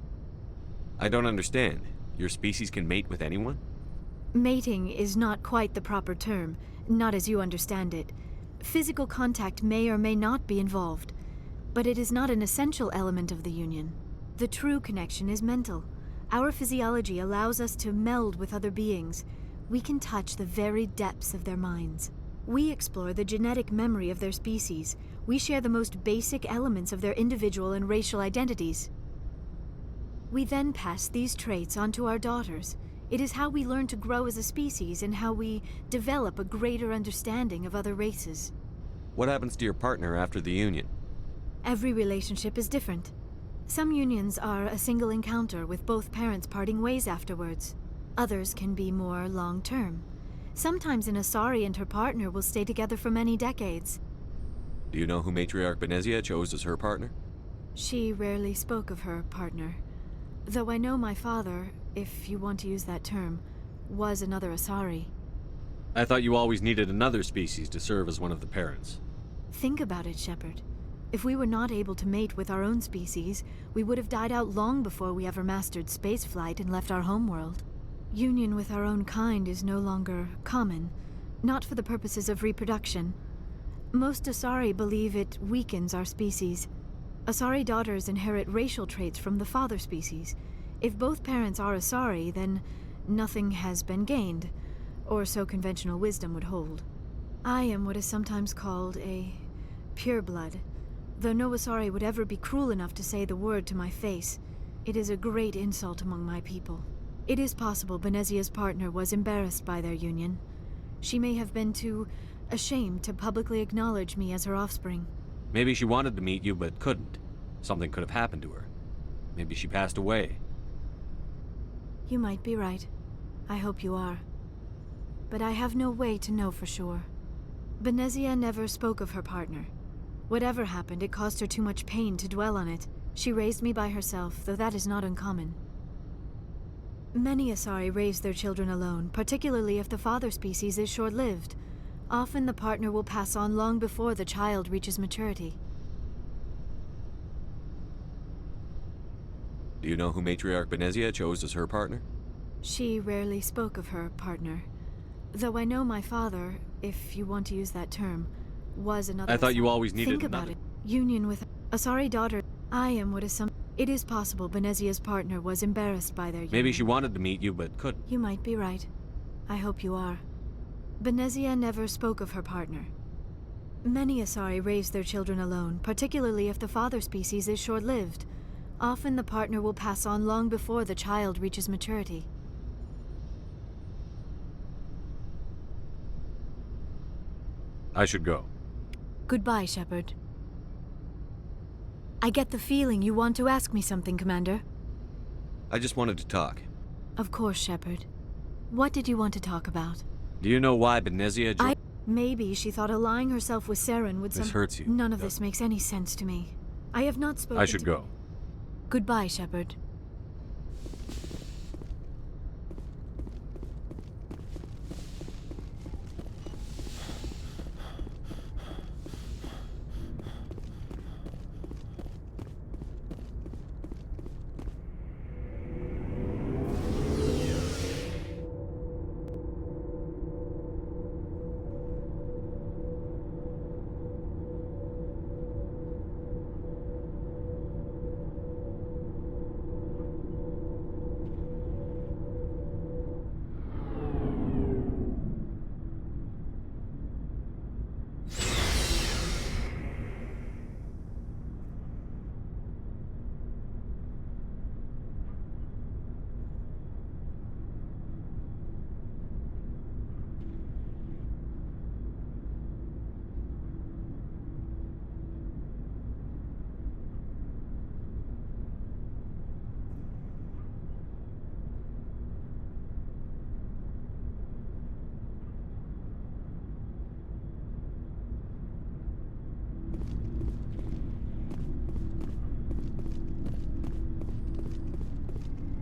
I don't understand. Your species can mate with anyone? Mating is not quite the proper term, not as you understand it. Physical contact may or may not be involved, but it is not an essential element of the union. The true connection is mental. Our physiology allows us to meld with other beings. We can touch the very depths of their minds. We explore the genetic memory of their species. We share the most basic elements of their individual and racial identities. We then pass these traits on to our daughters. It is how we learn to grow as a species and how we develop a greater understanding of other races. What happens to your partner after the union? Every relationship is different. Some unions are a single encounter with both parents parting ways afterwards. Others can be more long-term. Sometimes an Asari and her partner will stay together for many decades. Do you know who Matriarch Benezia chose as her partner? She rarely spoke of her partner. Though I know my father, if you want to use that term, was another Asari. I thought you always needed another species to serve as one of the parents. Think about it, Shepard. If we were not able to mate with our own species, we would have died out long before we ever mastered spaceflight and left our homeworld. Union with our own kind is no longer common, not for the purposes of reproduction. Most Asari believe it weakens our species. Asari daughters inherit racial traits from the father species. If both parents are Asari, then nothing has been gained, or so conventional wisdom would hold. I am what is sometimes called a pureblood, though no Asari would ever be cruel enough to say the word to my face. It is a great insult among my people. It is possible Benezia's partner was embarrassed by their union. She may have been too ashamed to publicly acknowledge me as her offspring. Maybe she wanted to meet you but couldn't. Something could have happened to her. Maybe she passed away. You might be right. I hope you are. But I have no way to know for sure. Benezia never spoke of her partner. Whatever happened, it caused her too much pain to dwell on it. She raised me by herself, though that is not uncommon. Many Asari raise their children alone, particularly if the father species is short-lived. Often the partner will pass on long before the child reaches maturity. Do you know who Matriarch Benezia chose as her partner? She rarely spoke of her partner. Though I know my father, if you want to use that term, was another. I thought you always needed Think another. about it. Union with Asari daughter. I am what is some. It is possible Benezia's partner was embarrassed by their union. Maybe she wanted to meet you but couldn't. You might be right. I hope you are. Benezia never spoke of her partner. Many Asari raise their children alone, particularly if the father species is short-lived. Often the partner will pass on long before the child reaches maturity. I should go. Goodbye, Shepard. I get the feeling you want to ask me something, Commander. I just wanted to talk. Of course, Shepard. What did you want to talk about? Do you know why Benezia Maybe she thought allying herself with Saren would This hurts you. None of this makes any sense to me. I have not spoken I should go. Goodbye, Shepard.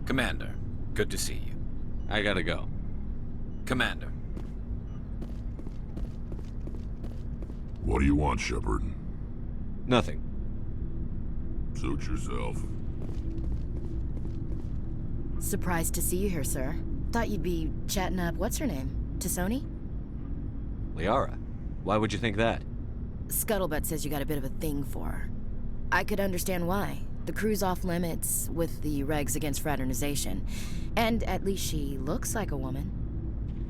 Commander, good to see you. I gotta go. Commander. What do you want, Shepard? Nothing. Suit yourself. Surprised to see you here, sir. Thought you'd be chatting up what's her name? Tassoni? Liara, why would you think that? Scuttlebutt says you got a bit of a thing for her. I could understand why. The crew's off limits with the regs against fraternization. And at least she looks like a woman.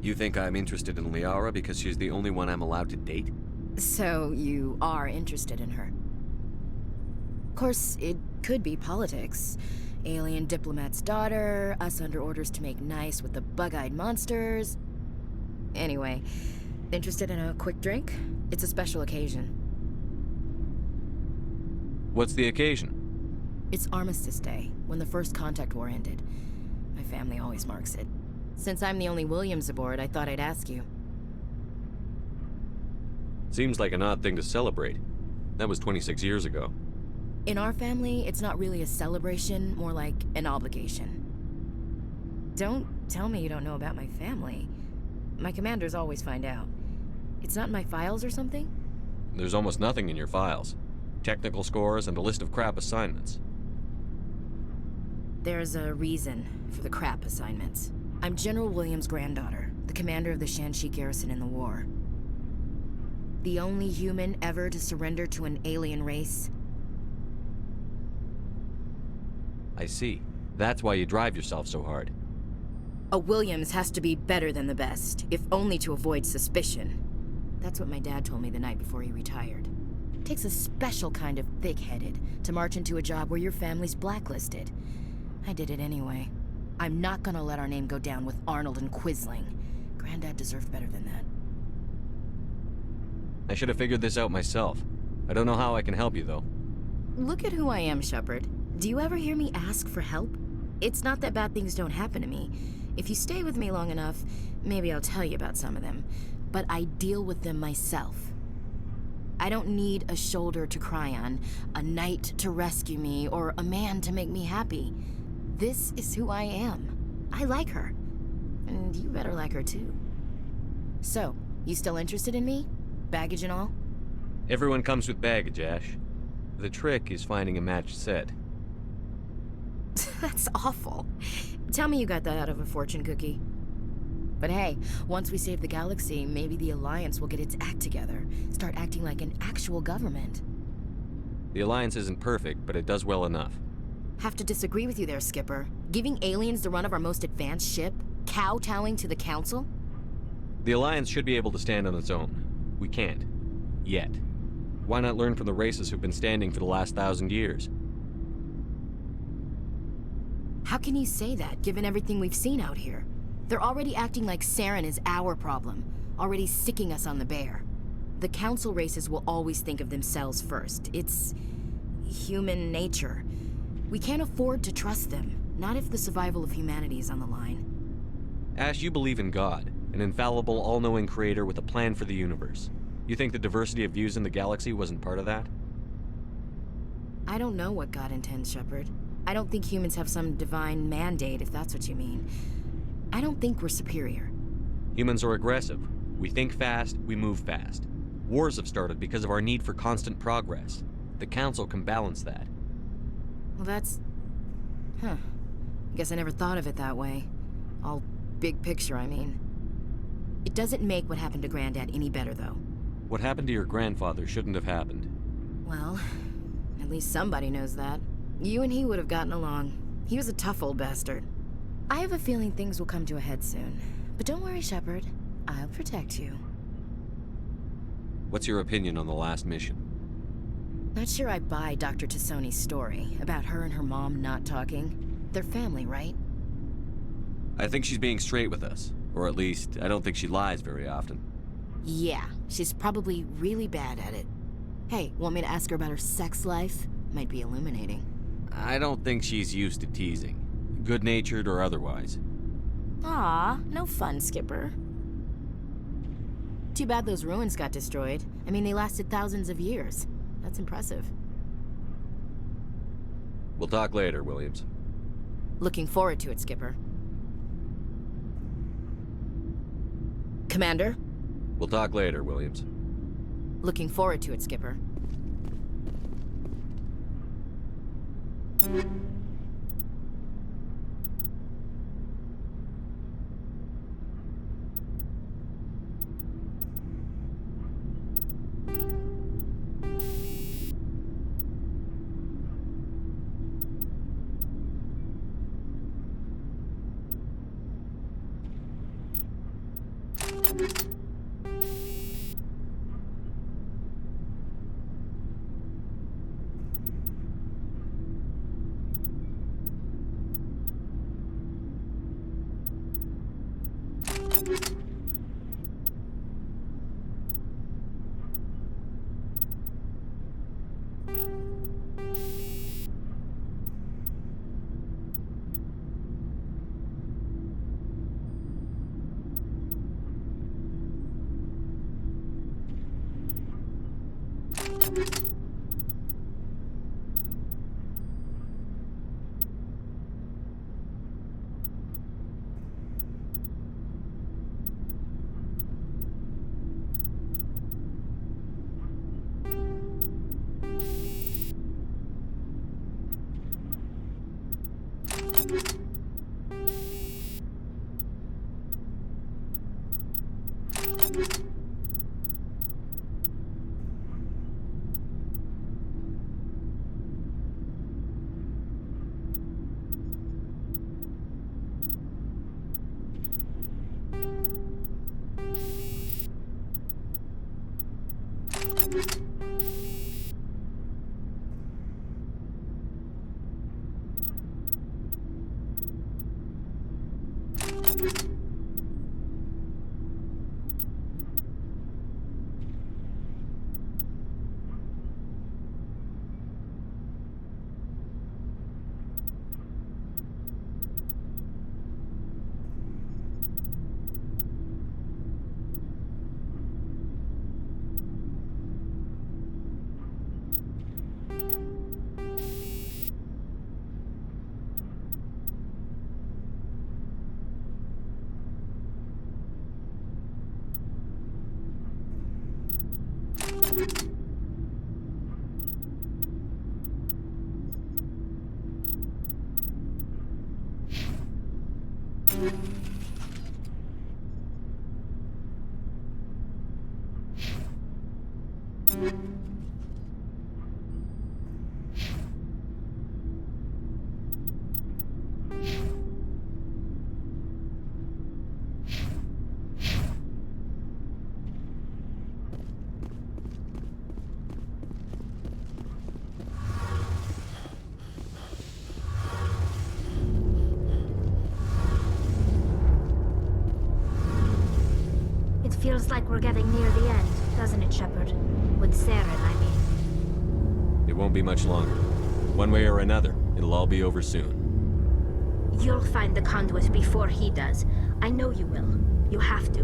You think I'm interested in Liara because she's the only one I'm allowed to date? So you are interested in her. Of course, it could be politics. Alien diplomat's daughter, us under orders to make nice with the bug-eyed monsters. Anyway, interested in a quick drink? It's a special occasion. What's the occasion? It's Armistice Day, when the First Contact War ended. My family always marks it. Since I'm the only Williams aboard, I thought I'd ask you. Seems like an odd thing to celebrate. That was 26 years ago. In our family, it's not really a celebration, more like an obligation. Don't tell me you don't know about my family. My commanders always find out. It's not in my files or something? There's almost nothing in your files. Technical scores and a list of crap assignments. There's a reason for the crap assignments. I'm General Williams' granddaughter, the commander of the Shanxi garrison in the war. The only human ever to surrender to an alien race. I see. That's why you drive yourself so hard. A Williams has to be better than the best, if only to avoid suspicion. That's what my dad told me the night before he retired. It takes a special kind of thick-headed to march into a job where your family's blacklisted. I did it anyway. I'm not gonna let our name go down with Arnold and Quisling. Granddad deserved better than that. I should have figured this out myself. I don't know how I can help you, though. Look at who I am, Shepard. Do you ever hear me ask for help? It's not that bad things don't happen to me. If you stay with me long enough, maybe I'll tell you about some of them. But I deal with them myself. I don't need a shoulder to cry on, a knight to rescue me, or a man to make me happy. This is who I am. I like her. And you better like her too. So, you still interested in me? Baggage and all? Everyone comes with baggage, Ash. The trick is finding a matched set. That's awful. Tell me you got that out of a fortune cookie. But hey, once we save the galaxy, maybe the Alliance will get its act together. Start acting like an actual government. The Alliance isn't perfect, but it does well enough. Have to disagree with you there, Skipper. Giving aliens the run of our most advanced ship? Kowtowing to the Council? The Alliance should be able to stand on its own. We can't. Yet. Why not learn from the races who've been standing for the last 1,000 years? How can you say that, given everything we've seen out here? They're already acting like Saren is our problem, already sticking us on the bear. The Council races will always think of themselves first. It's human nature. We can't afford to trust them, not if the survival of humanity is on the line. Ash, you believe in God, an infallible, all-knowing creator with a plan for the universe. You think the diversity of views in the galaxy wasn't part of that? I don't know what God intends, Shepard. I don't think humans have some divine mandate, if that's what you mean. I don't think we're superior. Humans are aggressive. We think fast, we move fast. Wars have started because of our need for constant progress. The Council can balance that. Well, that's... I guess I never thought of it that way. All big picture, I mean. It doesn't make what happened to Granddad any better, though. What happened to your grandfather shouldn't have happened. Well, at least somebody knows that. You and he would have gotten along. He was a tough old bastard. I have a feeling things will come to a head soon. But don't worry, Shepard. I'll protect you. What's your opinion on the last mission? Not sure I buy Dr. Tassoni's story about her and her mom not talking. They're family, right? I think she's being straight with us. Or at least, I don't think she lies very often. Yeah, she's probably really bad at it. Hey, want me to ask her about her sex life? Might be illuminating. I don't think she's used to teasing. Good-natured or otherwise. Aw, no fun, Skipper. Too bad those ruins got destroyed. I mean, they lasted thousands of years. That's impressive. We'll talk later, Williams. Looking forward to it, Skipper. Commander? We'll talk later, Williams. Looking forward to it, Skipper. Feels like we're getting near the end, doesn't it, Shepard? With Saren, I mean. It won't be much longer. One way or another, it'll all be over soon. You'll find the conduit before he does. I know you will. You have to.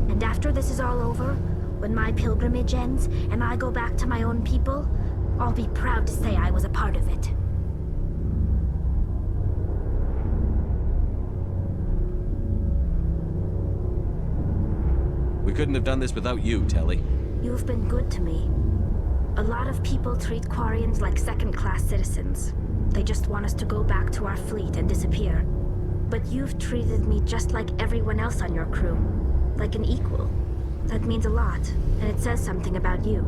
And after this is all over, when my pilgrimage ends and I go back to my own people, I'll be proud to say I was a part of it. We couldn't have done this without you, Telly. You've been good to me. A lot of people treat Quarians like second-class citizens. They just want us to go back to our fleet and disappear. But you've treated me just like everyone else on your crew. Like an equal. That means a lot, and it says something about you.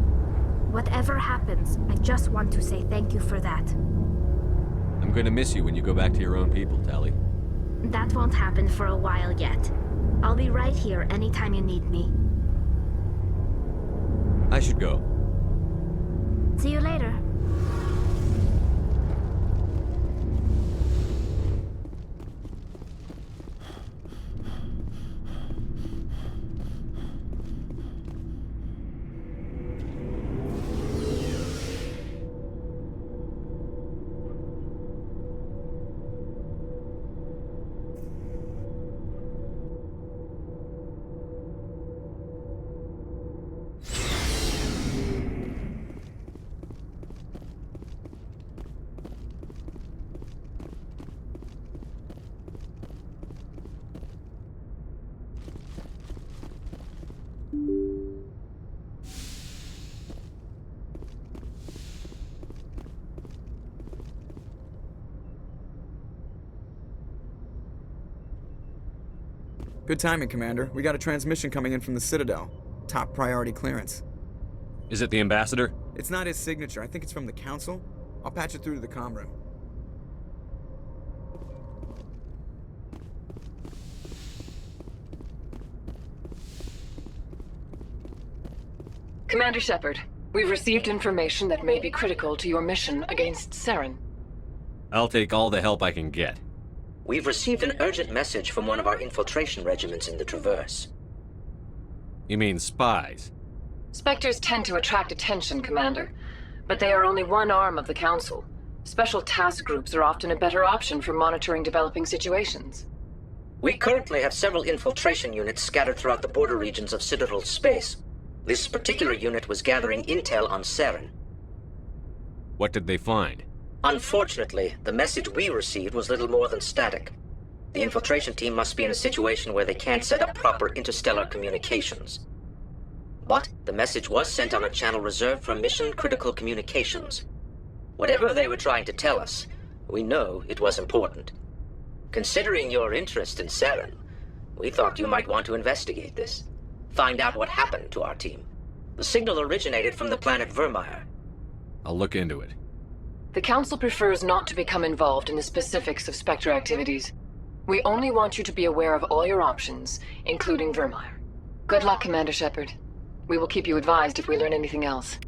Whatever happens, I just want to say thank you for that. I'm going to miss you when you go back to your own people, Telly. That won't happen for a while yet. I'll be right here anytime you need me. I should go. See you later. Good timing, Commander. We got a transmission coming in from the Citadel. Top priority clearance. Is it the ambassador? It's not his signature. I think it's from the Council. I'll patch it through to the comm room. Commander Shepard, we've received information that may be critical to your mission against Saren. I'll take all the help I can get. We've received an urgent message from one of our infiltration regiments in the Traverse. You mean spies? Spectres tend to attract attention, Commander, but they are only one arm of the Council. Special task groups are often a better option for monitoring developing situations. We currently have several infiltration units scattered throughout the border regions of Citadel space. This particular unit was gathering intel on Saren. What did they find? Unfortunately, the message we received was little more than static. The infiltration team must be in a situation where they can't set up proper interstellar communications. But the message was sent on a channel reserved for mission-critical communications. Whatever they were trying to tell us, we know it was important. Considering your interest in Saren, we thought you might want to investigate this. Find out what happened to our team. The signal originated from the planet Vermeer. I'll look into it. The Council prefers not to become involved in the specifics of Spectre activities. We only want you to be aware of all your options, including Vermeer. Good luck, Commander Shepard. We will keep you advised if we learn anything else.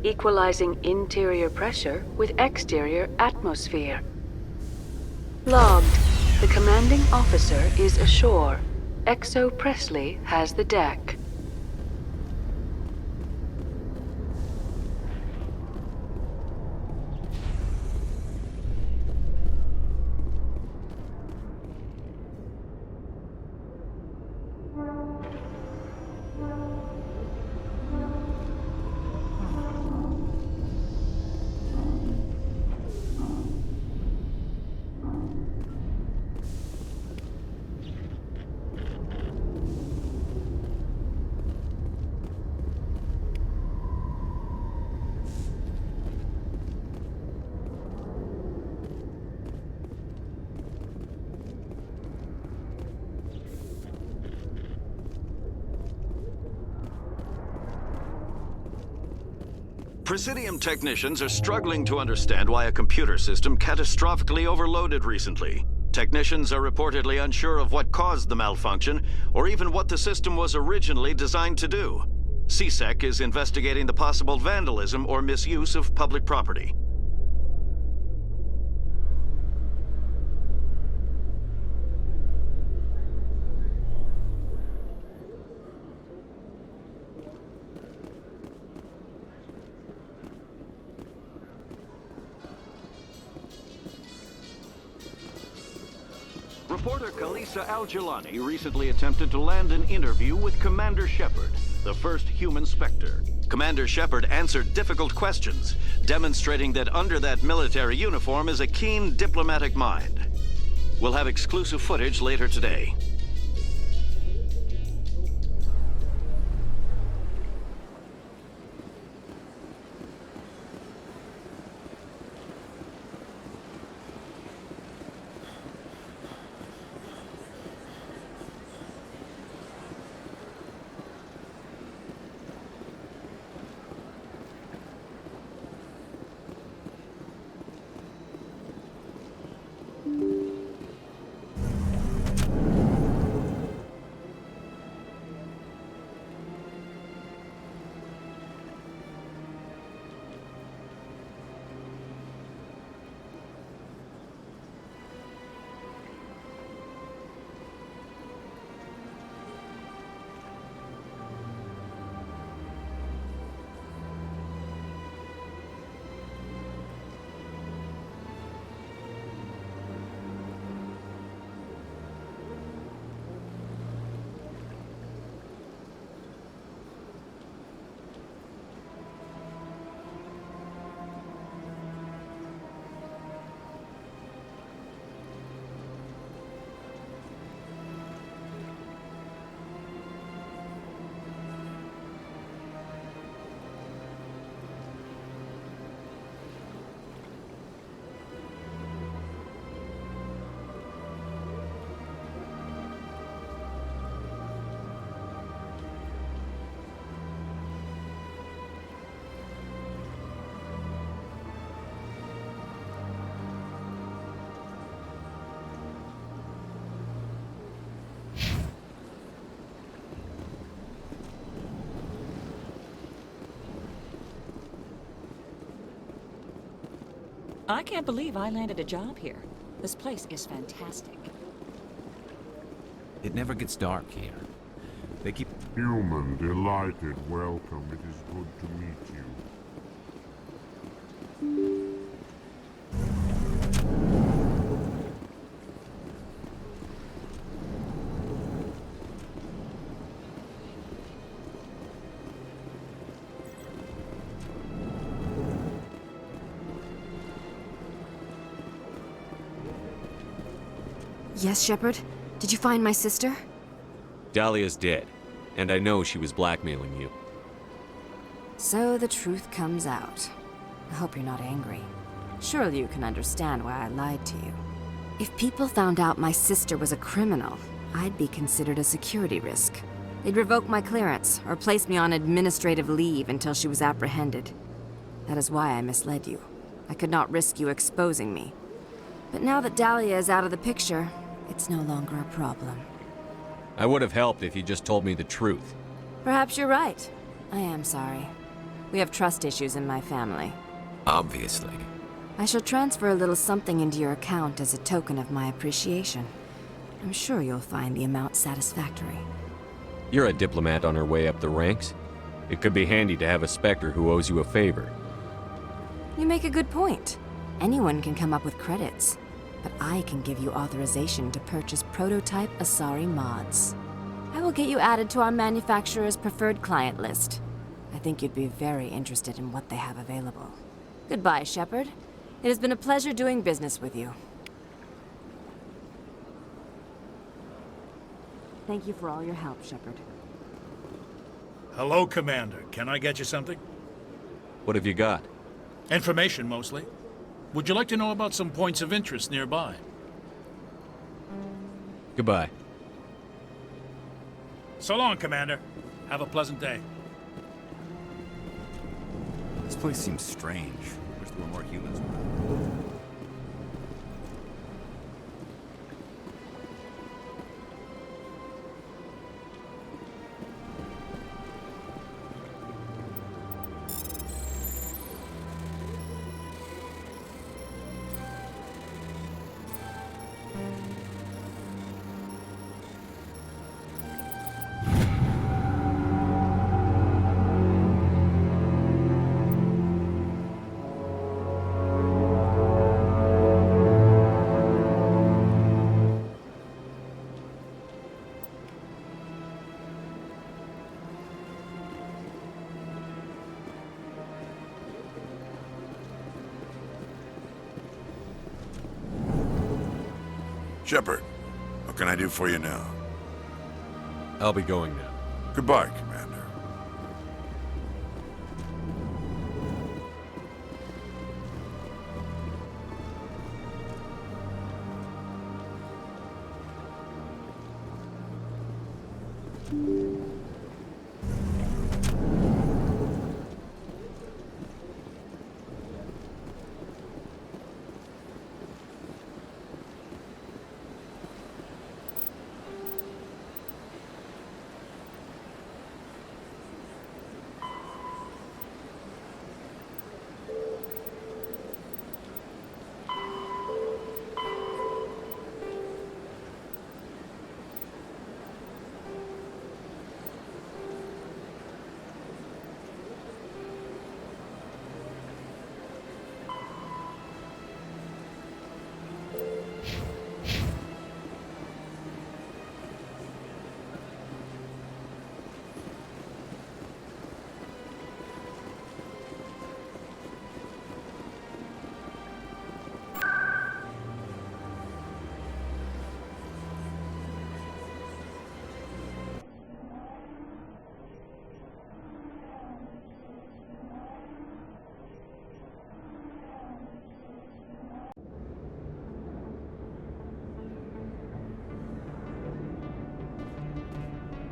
Equalizing interior pressure with exterior atmosphere. Logged. The commanding officer is ashore. Exo Presley has the deck. Presidium technicians are struggling to understand why a computer system catastrophically overloaded recently. Technicians are reportedly unsure of what caused the malfunction, or even what the system was originally designed to do. CSEC is investigating the possible vandalism or misuse of public property. Reporter Kalisa Al-Jilani recently attempted to land an interview with Commander Shepard, the first human Spectre. Commander Shepard answered difficult questions, demonstrating that under that military uniform is a keen diplomatic mind. We'll have exclusive footage later today. I can't believe I landed a job here. This place is fantastic. It never gets dark here. They keep... Human, delighted, welcome. It is good to meet you. Yes, Shepard? Did you find my sister? Dahlia's dead, and I know she was blackmailing you. So the truth comes out. I hope you're not angry. Surely you can understand why I lied to you. If people found out my sister was a criminal, I'd be considered a security risk. They'd revoke my clearance, or place me on administrative leave until she was apprehended. That is why I misled you. I could not risk you exposing me. But now that Dahlia is out of the picture, it's no longer a problem. I would have helped if you just told me the truth. Perhaps you're right. I am sorry. We have trust issues in my family. Obviously. I shall transfer a little something into your account as a token of my appreciation. I'm sure you'll find the amount satisfactory. You're a diplomat on her way up the ranks. It could be handy to have a Spectre who owes you a favor. You make a good point. Anyone can come up with credits, but I can give you authorization to purchase prototype Asari mods. I will get you added to our manufacturer's preferred client list. I think you'd be very interested in what they have available. Goodbye, Shepard. It has been a pleasure doing business with you. Thank you for all your help, Shepard. Hello, Commander. Can I get you something? What have you got? Information, mostly. Would you like to know about some points of interest nearby? Goodbye. So long, Commander. Have a pleasant day. This place seems strange. Wish there were more humans around. Shepard, what can I do for you now? I'll be going now. Goodbye, Commander.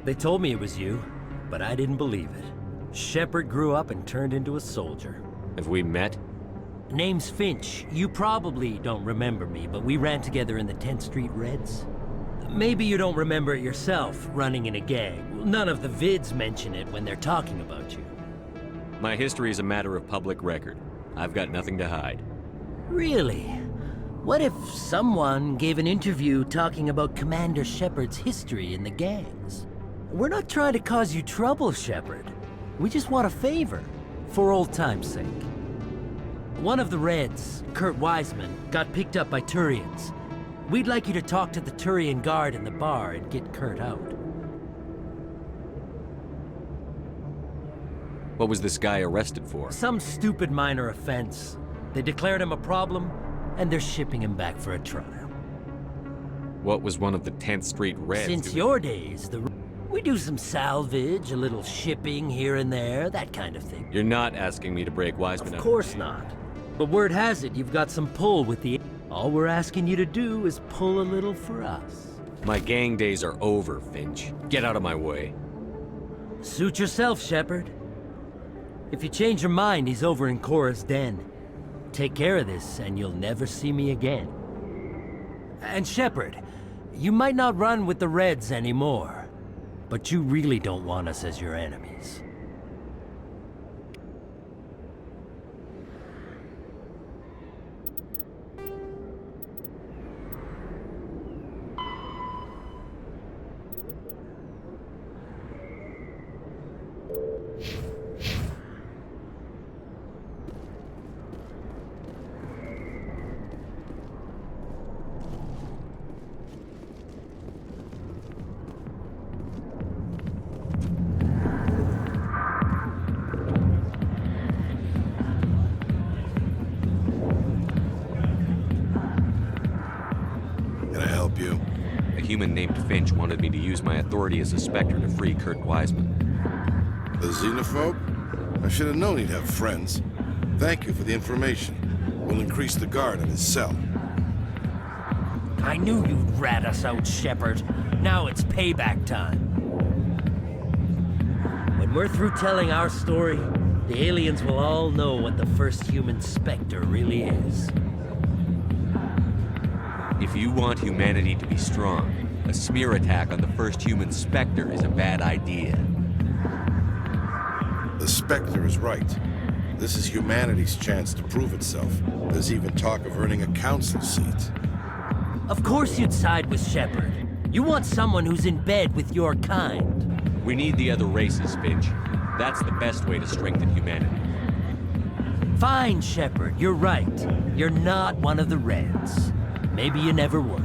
They told me it was you, but I didn't believe it. Shepard grew up and turned into a soldier. Have we met? Name's Finch. You probably don't remember me, but we ran together in the 10th Street Reds. Maybe you don't remember it yourself, running in a gang. None of the vids mention it when they're talking about you. My history is a matter of public record. I've got nothing to hide. Really? What if someone gave an interview talking about Commander Shepard's history in the gangs? We're not trying to cause you trouble, Shepard. We just want a favor, for old time's sake. One of the Reds, Kurt Wiseman, got picked up by Turians. We'd like you to talk to the Turian guard in the bar and get Kurt out. What was this guy arrested for? Some stupid minor offense. They declared him a problem, and they're shipping him back for a trial. What was one of the 10th Street Reds Since doing? your days, we do some salvage, a little shipping here and there, that kind of thing. You're not asking me to break Wiseman. Of course not. But word has it, you've got some pull with the... All we're asking you to do is pull a little for us. My gang days are over, Finch. Get out of my way. Suit yourself, Shepard. If you change your mind, he's over in Cora's den. Take care of this, and you'll never see me again. And Shepard, you might not run with the Reds anymore, but you really don't want us as your enemies. A human named Finch wanted me to use my authority as a Spectre to free Kurt Wiseman. A xenophobe? I should have known he'd have friends. Thank you for the information. We'll increase the guard in his cell. I knew you'd rat us out, Shepard. Now it's payback time. When we're through telling our story, the aliens will all know what the first human Spectre really is. If you want humanity to be strong, a smear attack on the first human Spectre is a bad idea. The Spectre is right. This is humanity's chance to prove itself. There's even talk of earning a council seat. Of course you'd side with Shepard. You want someone who's in bed with your kind. We need the other races, Finch. That's the best way to strengthen humanity. Fine, Shepard, you're right. You're not one of the Reds. Maybe you never were.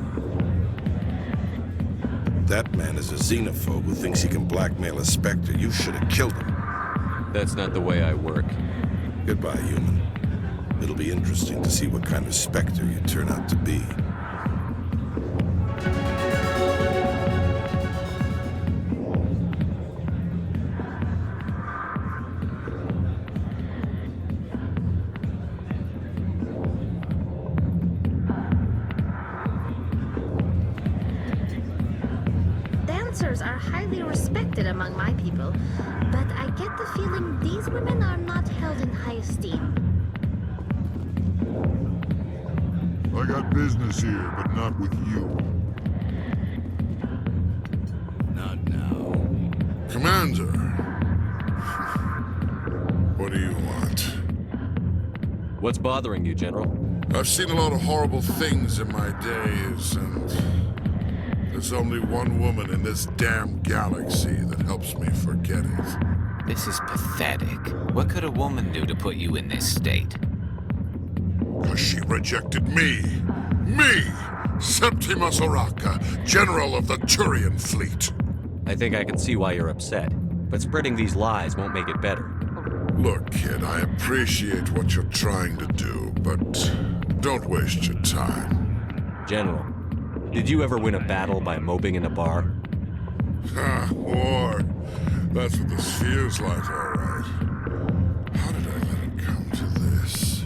That man is a xenophobe who thinks he can blackmail a Spectre. You should have killed him. That's not the way I work. Goodbye, human. It'll be interesting to see what kind of Spectre you turn out to be. Dancers are highly respected among my people, but I get the feeling these women are not held in high esteem. I got business here, but not with you. Not now. Commander! What do you want? What's bothering you, General? I've seen a lot of horrible things in my days, and there's only one woman in this damn galaxy that helps me forget it. This is pathetic. What could a woman do to put you in this state? Because she rejected me! Me! Septimus Oraka, General of the Turian Fleet! I think I can see why you're upset, but spreading these lies won't make it better. Look, kid, I appreciate what you're trying to do, but don't waste your time. General, did you ever win a battle by moping in a bar? Ha, war. That's what this feels like, all right. How did I let it come to this?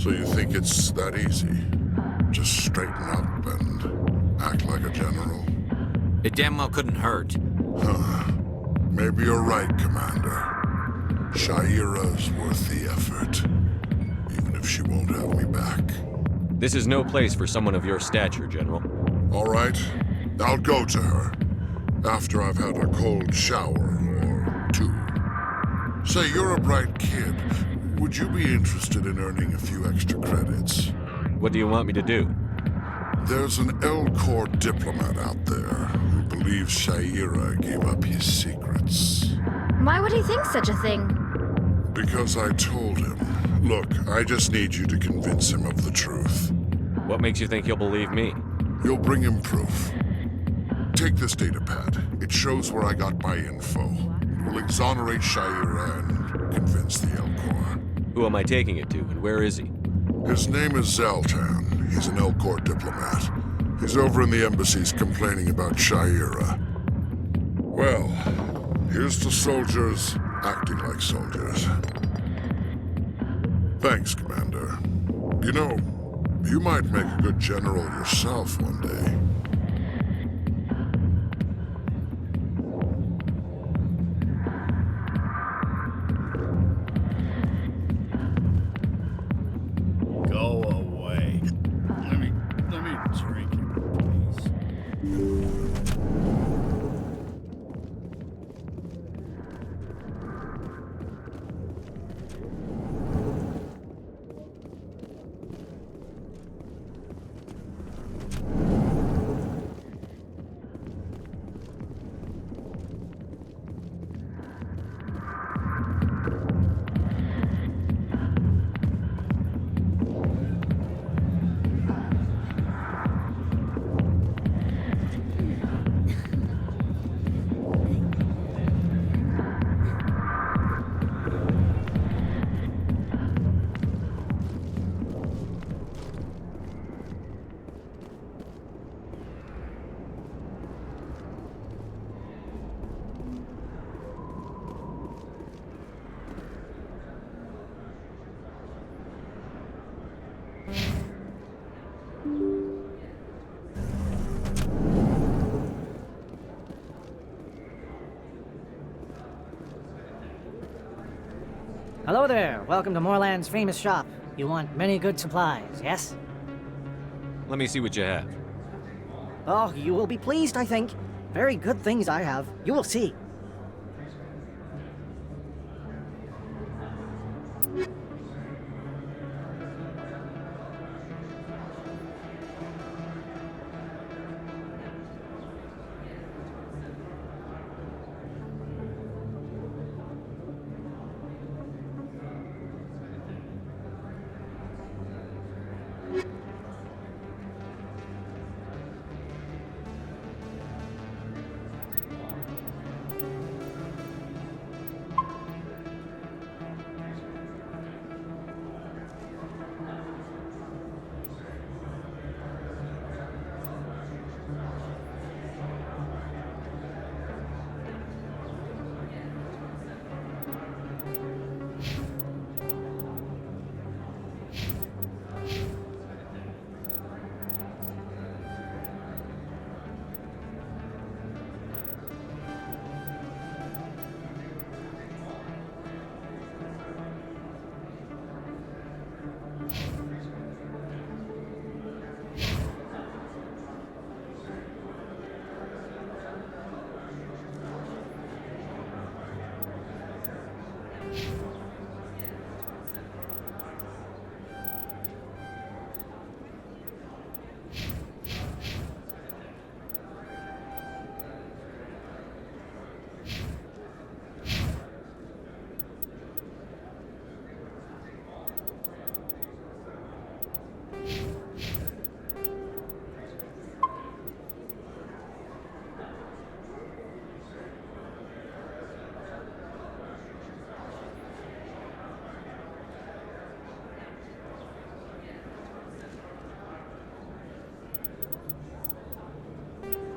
So you think it's that easy? Just straighten up and act like a general? It damn well couldn't hurt. Huh. Maybe you're right, Commander. Shaira's worth the effort, even if she won't have me back. This is no place for someone of your stature, General. All right, I'll go to her, after I've had a cold shower or two. Say, you're a bright kid. Would you be interested in earning a few extra credits? What do you want me to do? There's an L-Corps diplomat out there who believes Shaira gave up his secrets. Why would he think such a thing? Because I told him. Look, I just need you to convince him of the truth. What makes you think he'll believe me? You'll bring him proof. Take this datapad. It shows where I got my info. It will exonerate Shaira and convince the L-Corps. Who am I taking it to, and where is he? His name is Zaltan. He's an L-Corps diplomat. He's over in the embassies complaining about Shaira. Well, here's to soldiers acting like soldiers. Thanks, Commander. You know, you might make a good general yourself one day. Go away. Let me drink it, please. Hello there. Welcome to Moorland's famous shop. You want many good supplies, yes? Let me see what you have. Oh, you will be pleased, I think. Very good things I have. You will see.